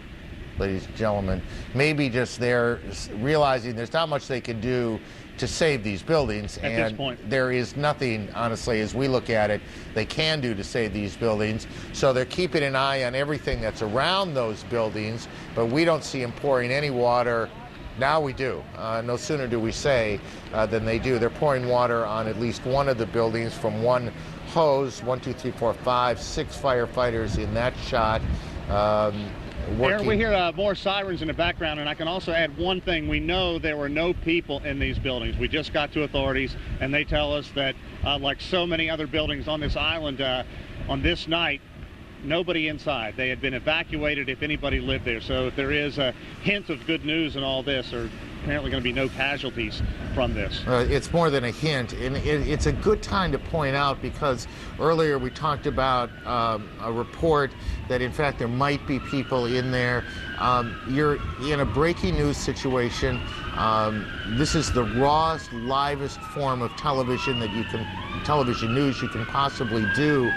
B: ladies and gentlemen, maybe just there realizing there's not much they can do to save these buildings.
L: At this point,
B: there is nothing, honestly, as we look at it, they can do to save these buildings. So they're keeping an eye on everything that's around those buildings, but we don't see them pouring any water. Now we do. No sooner do we say than they do. They're pouring water on at least one of the buildings from one hose. 1, 2, 3, 4, 5, 6 firefighters in that shot. working.
L: Aaron, we hear more sirens in the background, and I can also add one thing. We know there were no people in these buildings. We just got to authorities, and they tell us that, like so many other buildings on this island, on this night, nobody inside. They had been evacuated if anybody lived there. So if there is a hint of good news in all this, or apparently going to be no casualties from this.
B: It's more than a hint, and it's a good time to point out, because earlier we talked about a report that in fact there might be people in there. You're in a breaking news situation. This is the rawest, livest form of television news you can possibly do,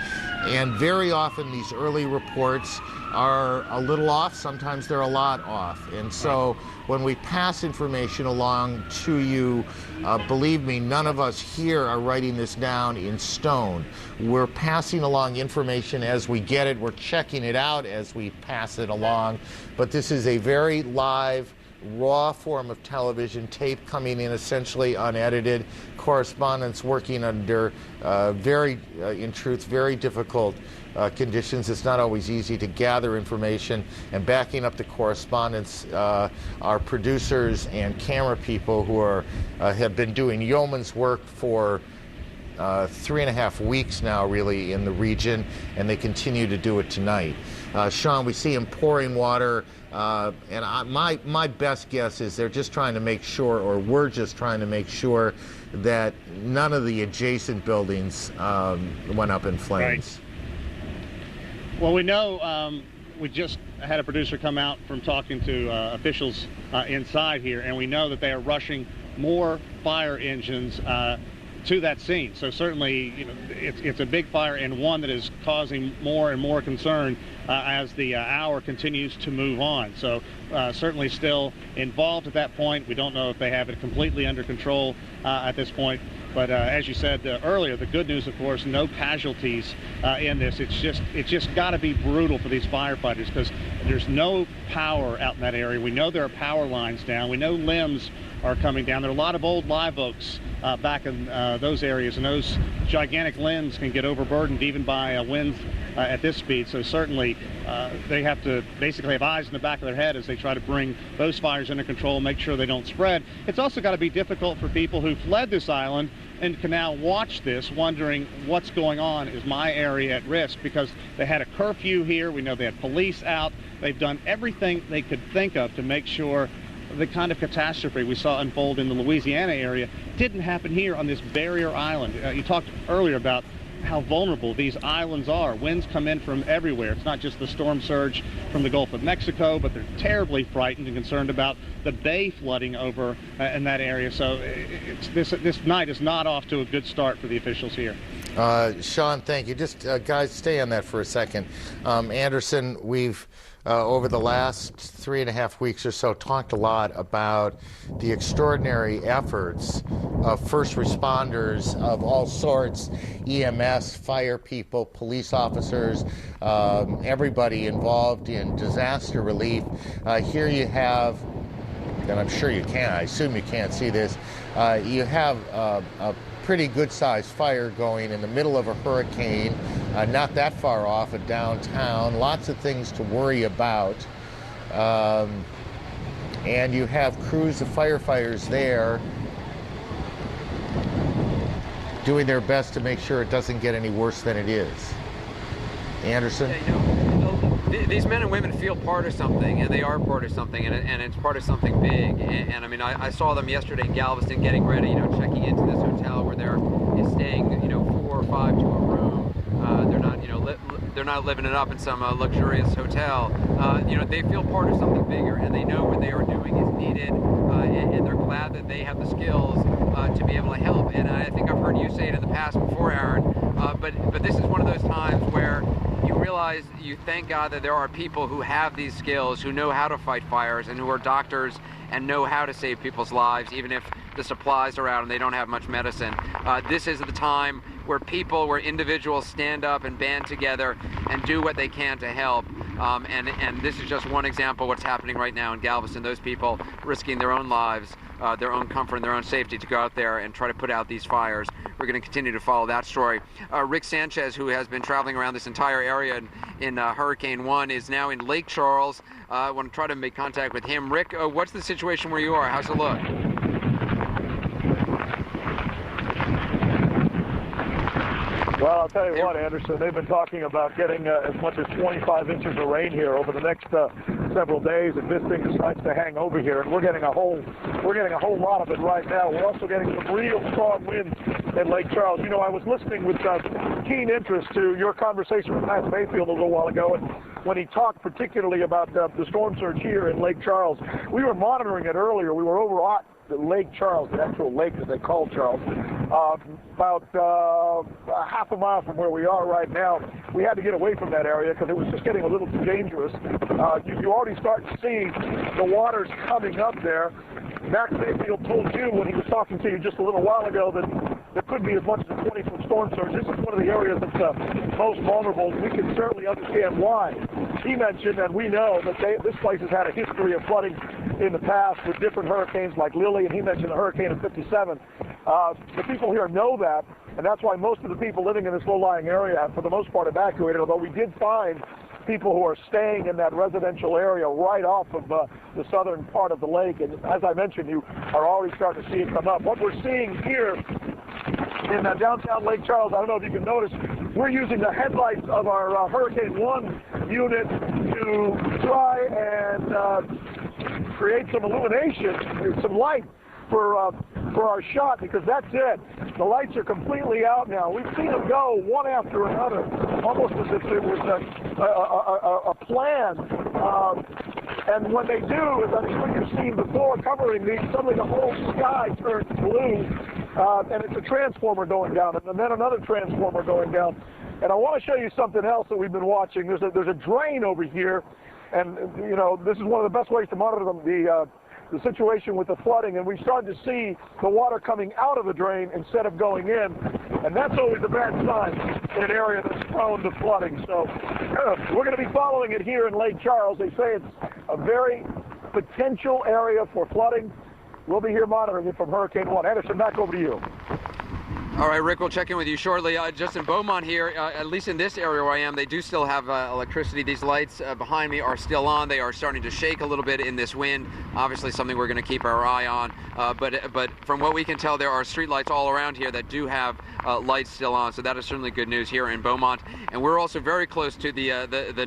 B: and very often these early reports are a little off. Sometimes they're a lot off, and so when we pass information along to you, believe me, none of us here are writing this down in stone. We're passing along information as we get it. We're checking it out as we pass it along, but this is a very live, raw form of television, tape coming in essentially unedited, correspondents working under in truth, very difficult conditions. It's not always easy to gather information, and backing up the correspondence are producers and camera people who have been doing yeoman's work for 3.5 weeks now, really, in the region, and they continue to do it tonight. Sean, we see them pouring water, and my best guess is they're just trying to make sure, or we're just trying to make sure, that none of the adjacent buildings went up in flames.
L: Right. Well, we know, we just had a producer come out from talking to officials inside here, and we know that they are rushing more fire engines to that scene. So certainly, you know, it's a big fire, and one that is causing more and more concern as the hour continues to move on. So certainly still involved at that point. We don't know if they have it completely under control at this point. But as you said earlier, the good news, of course, no casualties in this. It's just got to be brutal for these firefighters, because there's no power out in that area. We know there are power lines down. We know limbs are coming down. There are a lot of old live oaks back in those areas, and those gigantic limbs can get overburdened even by winds at this speed. So certainly they have to basically have eyes in the back of their head as they try to bring those fires under control, make sure they don't spread. It's also got to be difficult for people who fled this island and can now watch this, wondering what's going on. Is my area at risk? Because they had a curfew here. We know they had police out. They've done everything they could think of to make sure the kind of catastrophe we saw unfold in the Louisiana area didn't happen here on this barrier island. You talked earlier about how vulnerable these islands are. Winds come in from everywhere. It's not just the storm surge from the Gulf of Mexico, but they're terribly frightened and concerned about the bay flooding over in that area. So this night is not off to a good start for the officials here.
B: Sean, thank you. Just guys, stay on that for a second. Anderson, we've over the last 3.5 weeks or so talked a lot about the extraordinary efforts of first responders of all sorts, EMS, fire people, police officers, everybody involved in disaster relief. Here you have, and I'm sure you can, I assume you can't see this, you have a pretty good-sized fire going in the middle of a hurricane, not that far off of downtown. Lots of things to worry about. And you have crews of firefighters there doing their best to make sure it doesn't get any worse than it is. Anderson?
D: These men and women feel part of something, and they are part of something, and it's part of something big. And I mean, I saw them yesterday in Galveston getting ready, checking into this hotel where they're staying, 4 or 5 to a room. They're not, they're not living it up in some luxurious hotel. They feel part of something bigger, and they know what they are doing is needed, and they're glad that they have the skills to be able to help. And I think I've heard you say it in the past before, Aaron, but this is one of those times where you realize, you thank God that there are people who have these skills, who know how to fight fires, and who are doctors and know how to save people's lives, even if the supplies are out and they don't have much medicine. This is the time where individuals stand up and band together and do what they can to help. And this is just one example of what's happening right now in Galveston. Those people risking their own lives their own comfort and their own safety to go out there and try to put out these fires. We're going to continue to follow that story. Rick Sanchez, who has been traveling around this entire area in Hurricane 1, is now in Lake Charles. I want to try to make contact with him. Rick, what's the situation where you are? How's it look?
R: Well, I'll tell you what, Anderson, they've been talking about getting as much as 25 inches of rain here over the next several days, and this thing decides to hang over here, and we're getting a whole lot of it right now. We're also getting some real strong winds in Lake Charles. You know, I was listening with keen interest to your conversation with Matt Mayfield a little while ago, and when he talked particularly about the storm surge here in Lake Charles, we were monitoring it earlier. We were over at the Lake Charles, the actual lake that they call Charles, about half a mile from where we are right now. We had to get away from that area because it was just getting a little too dangerous. You already start to see the waters coming up there. Max Mayfield told you when he was talking to you just a little while ago that there could be as much as a 20-foot storm surge. This is one of the areas that's most vulnerable. We can certainly understand why. He mentioned, and we know, that this place has had a history of flooding in the past with different hurricanes like Lily, and he mentioned the hurricane of '57. The people here know that, and that's why most of the people living in this low-lying area have, for the most part, evacuated, although we did find people who are staying in that residential area right off of the southern part of the lake. And as I mentioned, you are already starting to see it come up. What we're seeing here in downtown Lake Charles, I don't know if you can notice, we're using the headlights of our Hurricane 1 unit to try and create some illumination, some light for our shot, because that's it. The lights are completely out now. We've seen them go one after another, almost as if it was a plan. And when they do, as I'm sure you've seen before, covering these, suddenly the whole sky turns blue, and it's a transformer going down, and then another transformer going down. And I want to show you something else that we've been watching. There's a drain over here, and you know, this is one of the best ways to monitor them, the situation with the flooding, and we started to see the water coming out of the drain instead of going in, and that's always a bad sign in an area that's prone to flooding. So we're going to be following it here in Lake Charles. They say it's a very potential area for flooding. We'll be here monitoring it from Hurricane 1. Anderson, back over to you.
D: All right, Rick, we'll check in with you shortly. Just in Beaumont here, at least in this area where I am, they do still have electricity. These lights behind me are still on. They are starting to shake a little bit in this wind. Obviously something we're going to keep our eye on. But from what we can tell, there are street lights all around here that do have lights still on. So that is certainly good news here in Beaumont. And we're also very close to the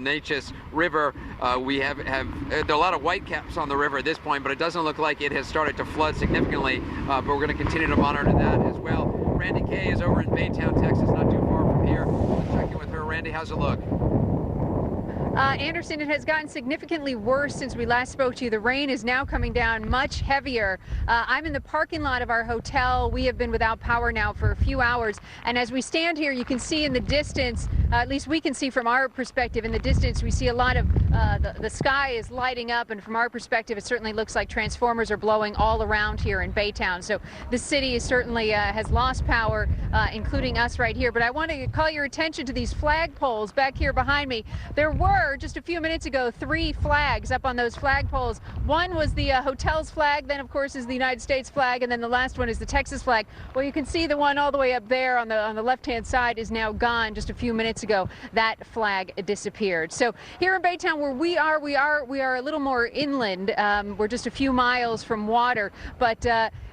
D: Neches River. There are a lot of whitecaps on the river at this point, but it doesn't look like it has started to flood significantly. But we're going to continue to monitor that as well. Randy Kay is over in Baytown, Texas, not too far from here. Let's check in with her. Randy, how's it look?
N: Anderson, it has gotten significantly worse since we last spoke to you. The rain is now coming down much heavier. I'm in the parking lot of our hotel. We have been without power now for a few hours. And as we stand here, you can see in the distance, at least we can see from our perspective in the distance, we see a lot of the sky is lighting up. And from our perspective, it certainly looks like transformers are blowing all around here in Baytown. So the city is certainly has lost power, including us right here. But I want to call your attention to these flagpoles back here behind me. There were just a few minutes ago 3 flags up on those flagpoles. One was the hotel's flag, then of course is the United States flag, and then the last one is the Texas flag. Well, you can see the one all the way up there on the left-hand side is now gone. Just a few minutes ago that flag disappeared. So here in Baytown where we are a little more inland. We're just a few miles from water, but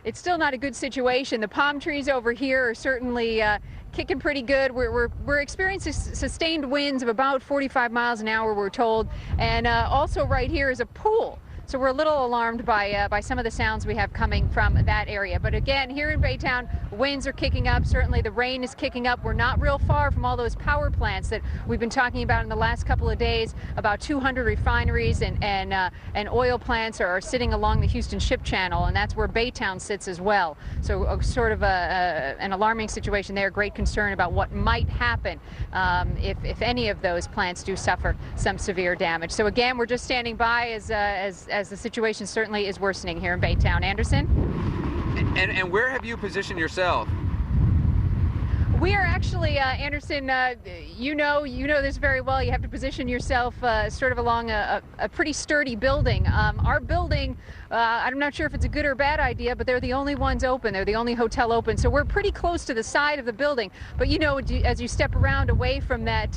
N: it's still not a good situation. The palm trees over here are certainly kicking pretty good. We're experiencing sustained winds of about 45 miles an hour, we're told, and also right here is a pool. So we're a little alarmed by some of the sounds we have coming from that area. But again, here in Baytown, winds are kicking up. Certainly the rain is kicking up. We're not real far from all those power plants that we've been talking about in the last couple of days. About 200 refineries and oil plants are sitting along the Houston Ship Channel, and that's where Baytown sits as well. So sort of an alarming situation there. Great concern about what might happen if any of those plants do suffer some severe damage. So again, we're just standing by as the situation certainly is worsening here in Baytown. Anderson?
D: And where have you positioned yourself?
N: We are actually, Anderson, you know this very well. You have to position yourself sort of along a pretty sturdy building. Our building, I'm not sure if it's a good or bad idea, but they're the only ones open. They're the only hotel open. So we're pretty close to the side of the building. But you know, as you step around away from that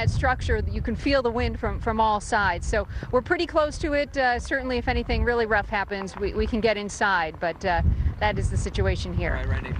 N: structure, you can feel the wind from all sides. So we're pretty close to it. Certainly, if anything really rough happens, we can get inside. But that is the situation here.
D: All right, Randy.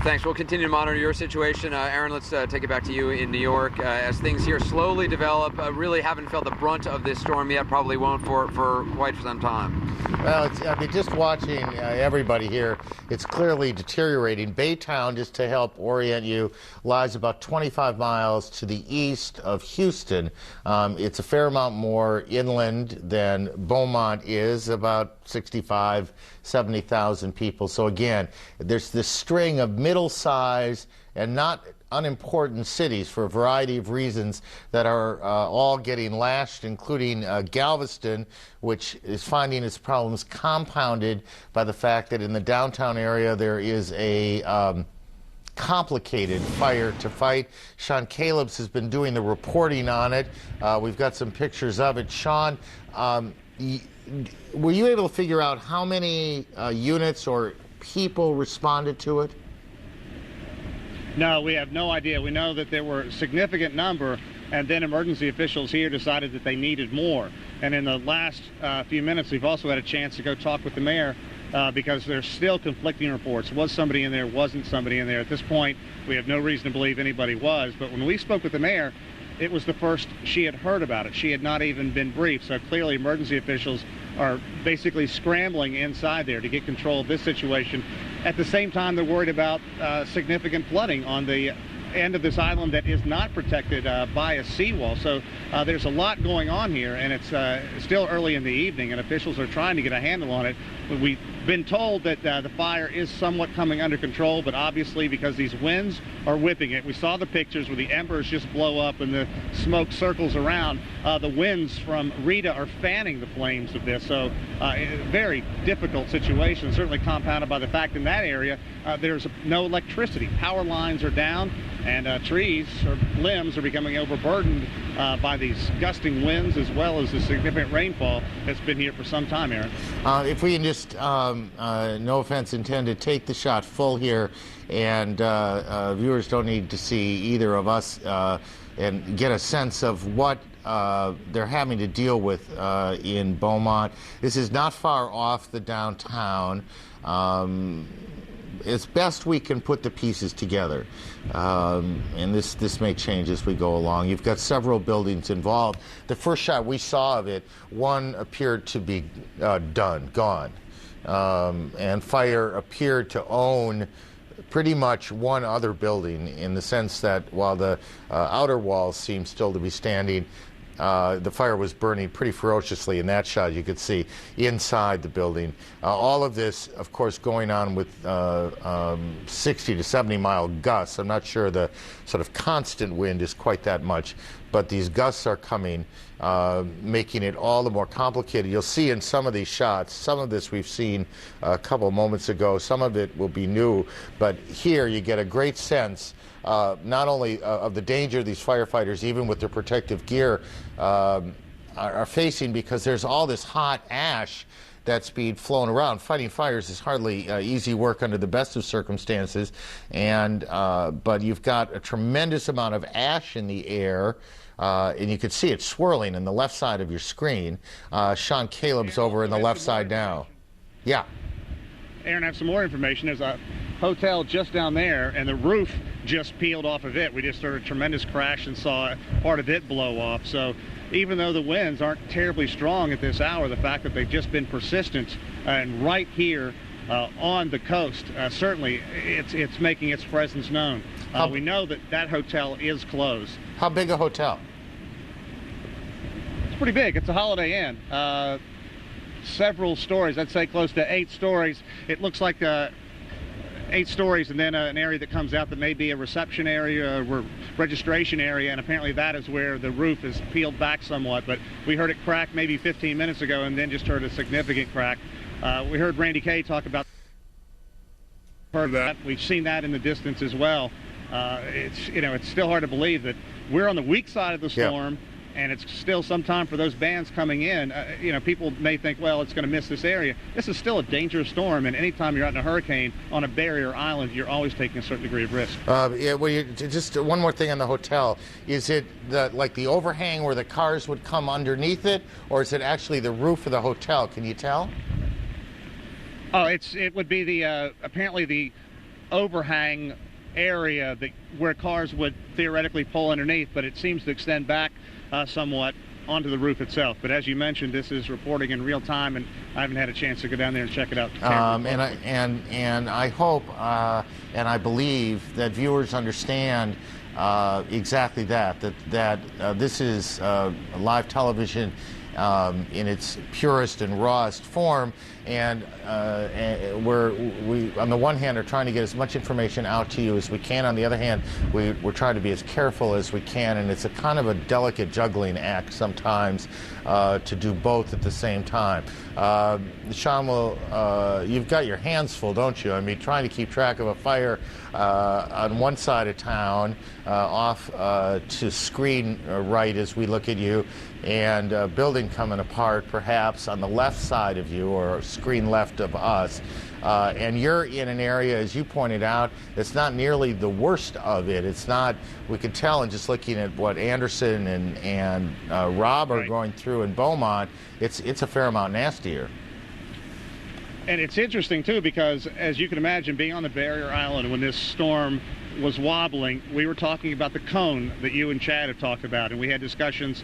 D: Thanks. We'll continue to monitor your situation. Aaron, let's take it back to you in New York. As things here slowly develop, really haven't felt the brunt of this storm yet, probably won't for quite some time.
B: Well, I mean, just watching everybody here, it's clearly deteriorating. Baytown, just to help orient you, lies about 25 miles to the east of Houston. It's a fair amount more inland than Beaumont is, about 65, 70,000 people. So again, there's this string of middle-sized and not unimportant cities for a variety of reasons that are all getting lashed, including Galveston, which is finding its problems compounded by the fact that in the downtown area there is a complicated fire to fight. Sean Caleb's has been doing the reporting on it. We've got some pictures of it. Sean, were you able to figure out how many units or people responded to it?
L: No, we have no idea. We know that there were a significant number, and then emergency officials here decided that they needed more. And in the last few minutes, we've also had a chance to go talk with the mayor because there's still conflicting reports. Was somebody in there? Wasn't somebody in there? At this point, we have no reason to believe anybody was. But when we spoke with the mayor, it was the first she had heard about it. She had not even been briefed. So clearly emergency officials are basically scrambling inside there to get control of this situation. At the same time, they're worried about significant flooding on the end of this island that is not protected by a seawall. So there's a lot going on here, and it's still early in the evening, and officials are trying to get a handle on it. We've been told that the fire is somewhat coming under control, but obviously because these winds are whipping it. We saw the pictures where the embers just blow up and the smoke circles around. The winds from Rita are fanning the flames of this, so a very difficult situation, certainly compounded by the fact in that area there's no electricity. Power lines are down, and trees or limbs are becoming overburdened by these gusting winds as well as the significant rainfall that's been here for some time, Aaron.
B: If we can just, no offense intended, take the shot full here, and viewers don't need to see either of us and get a sense of what they're having to deal with in Beaumont. This is not far off the downtown. As best we can put the pieces together, and this may change as we go along. You've got several buildings involved. The first shot we saw of it, one appeared to be gone, and fire appeared to own pretty much one other building, in the sense that while the outer walls seem still to be standing, the fire was burning pretty ferociously in that shot. You could see inside the building. All of this, of course, going on with 60 to 70 mile gusts. I'm not sure the sort of constant wind is quite that much, but these gusts are coming, making it all the more complicated. You'll see in some of these shots, some of this we've seen a couple moments ago, some of it will be new, but here you get a great sense not only of the danger these firefighters, even with their protective gear, are facing, because there's all this hot ash that's being flown around. Fighting fires is hardly easy work under the best of circumstances, and but you've got a tremendous amount of ash in the air, and you can see it swirling in the left side of your screen. Sean Caleb's over in the left side now. Yeah.
L: Aaron, I have some more information. There's a hotel just down there, and the roof just peeled off of it. We just heard a tremendous crash and saw part of it blow off. So even though the winds aren't terribly strong at this hour, the fact that they've just been persistent and right here on the coast, certainly it's making its presence known. We know that that hotel is closed.
B: How big a hotel?
L: It's pretty big. It's a Holiday Inn. Several stories, I'd say close to 8 stories. It looks like 8 stories, and then an area that comes out that may be a reception area or registration area, and apparently that is where the roof is peeled back somewhat. But we heard it crack maybe 15 minutes ago, and then just heard a significant crack. We heard Randy Kay talk about heard that. We've seen that in the distance as well. It's still hard to believe that we're on the weak side of the storm, and it's still some time for those bands coming in. People may think, well, it's going to miss this area. This is still a dangerous storm, and anytime you're out in a hurricane on a barrier island, you're always taking a certain degree of risk.
B: Just one more thing on the hotel. Is it the overhang where the cars would come underneath it, or is it actually the roof of the hotel? Can you tell?
L: Oh, it would be the apparently the overhang area where cars would theoretically pull underneath, but it seems to extend back somewhat onto the roof itself. But as you mentioned, this is reporting in real time, and I haven't had a chance to go down there and check it out.
B: And I hope and I believe that viewers understand exactly that this is live television in its purest and rawest form, and we on the one hand are trying to get as much information out to you as we can. On the other hand, we're trying to be as careful as we can, and it's a kind of a delicate juggling act sometimes to do both at the same time. Sean, you've got your hands full, don't you? I mean, trying to keep track of a fire on one side of town, off to screen right as we look at you, and a building coming apart perhaps on the left side of you, or screen left of us. And you're in an area, as you pointed out, it's not nearly the worst of it. It's not, we could tell in just looking at what Anderson and Rob are going through in Beaumont, it's a fair amount nastier.
L: And it's interesting, too, because as you can imagine, being on the barrier island when this storm was wobbling, we were talking about the cone that you and Chad have talked about, and we had discussions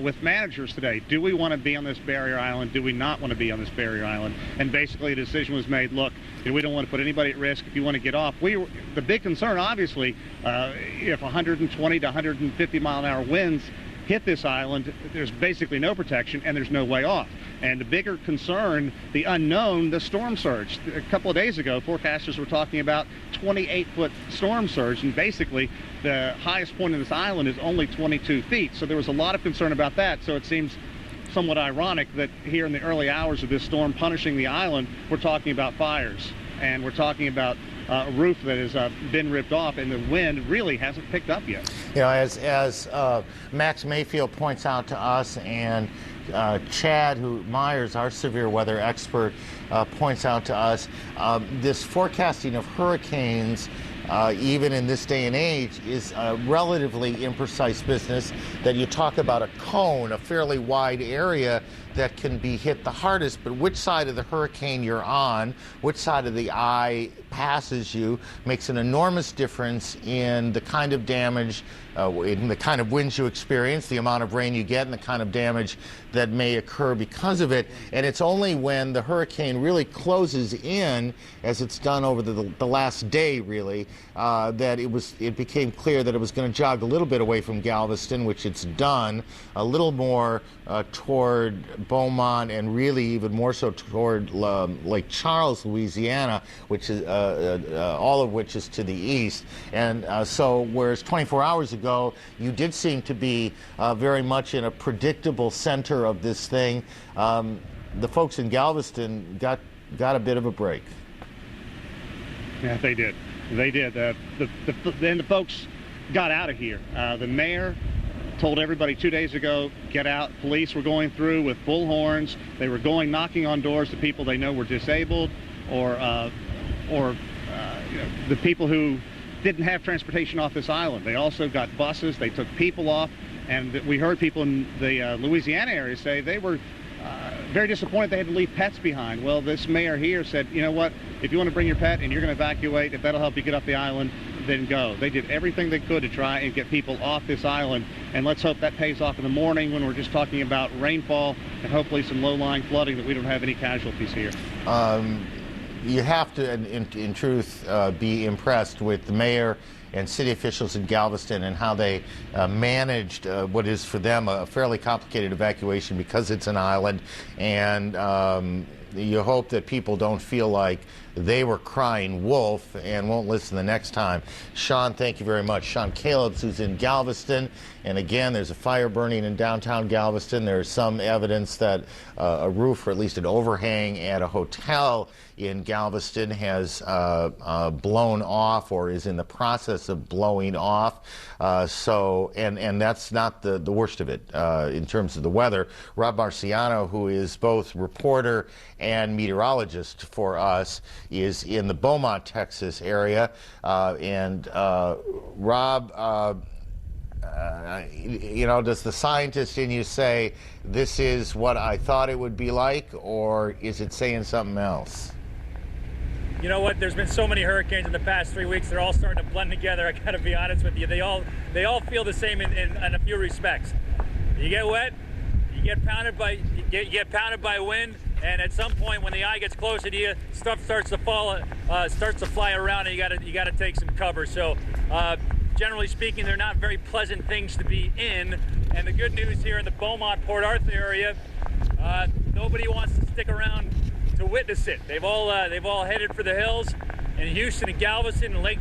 L: with managers today. Do we want to be on this barrier island? Do we not want to be on this barrier island? And basically a decision was made, look, we don't want to put anybody at risk. If you want to get off, the big concern, obviously, if 120 to 150 mile an hour winds hit this island, there's basically no protection and there's no way off. And the bigger concern, the unknown, the storm surge. A couple of days ago, forecasters were talking about 28-foot storm surge, and basically the highest point in this island is only 22 feet. So there was a lot of concern about that. So it seems somewhat ironic that here in the early hours of this storm punishing the island, we're talking about fires, and we're talking about a roof that has been ripped off, and the wind really hasn't picked up yet.
B: As Max Mayfield points out to us, and Chad Myers, our severe weather expert, points out to us, this forecasting of hurricanes, even in this day and age, is a relatively imprecise business. That you talk about a cone, a fairly wide area that can be hit the hardest, but which side of the hurricane you're on, which side of the eye passes you, makes an enormous difference in the kind of damage, in the kind of winds you experience, the amount of rain you get, and the kind of damage that may occur because of it. And it's only when the hurricane really closes in, as it's done over the last day, really, that it became clear that it was going to jog a little bit away from Galveston, which it's done, a little more toward Beaumont, and really even more so toward Lake Charles, Louisiana, which is all of which is to the east. And so whereas 24 hours ago you did seem to be very much in a predictable center of this thing, the folks in Galveston got a bit of a break.
L: Yeah, they did. Then the folks got out of here. The mayor told everybody 2 days ago, get out. Police were going through with bullhorns. They were going knocking on doors to people they know were disabled, or the people who didn't have transportation off this island. They also got buses. They took people off, and we heard people in the Louisiana area say they were very disappointed they had to leave pets behind. Well, this mayor here said, you know what, if you want to bring your pet and you're going to evacuate, if that'll help you get off the island, then go. They did everything they could to try and get people off this island, and let's hope that pays off in the morning when we're just talking about rainfall and hopefully some low-lying flooding, that we don't have any casualties here.
B: You have to, in truth, be impressed with the mayor and city officials in Galveston and how they managed what is for them a fairly complicated evacuation because it's an island, and you hope that people don't feel like they were crying wolf and won't listen the next time. Sean, thank you very much. Sean Calebs, who's in Galveston. And again, there's a fire burning in downtown Galveston. There's some evidence that a roof, or at least an overhang at a hotel in Galveston has blown off or is in the process of blowing off. And that's not the worst of it in terms of the weather. Rob Marciano, who is both reporter and meteorologist for us, is in the Beaumont, Texas area. Rob, does the scientist in you say this is what I thought it would be like, or is it saying something else?
F: You know what? There's been so many hurricanes in the past 3 weeks. They're all starting to blend together. I got to be honest with you. They all feel the same in a few respects. You get wet, you get pounded by wind, and at some point when the eye gets closer to you, stuff starts to fly around, and you got to take some cover. So, generally speaking, they're not very pleasant things to be in. And the good news here in the Beaumont, Port Arthur area, nobody wants to stick around to witness it. They've all headed for the hills in Houston and Galveston and Lake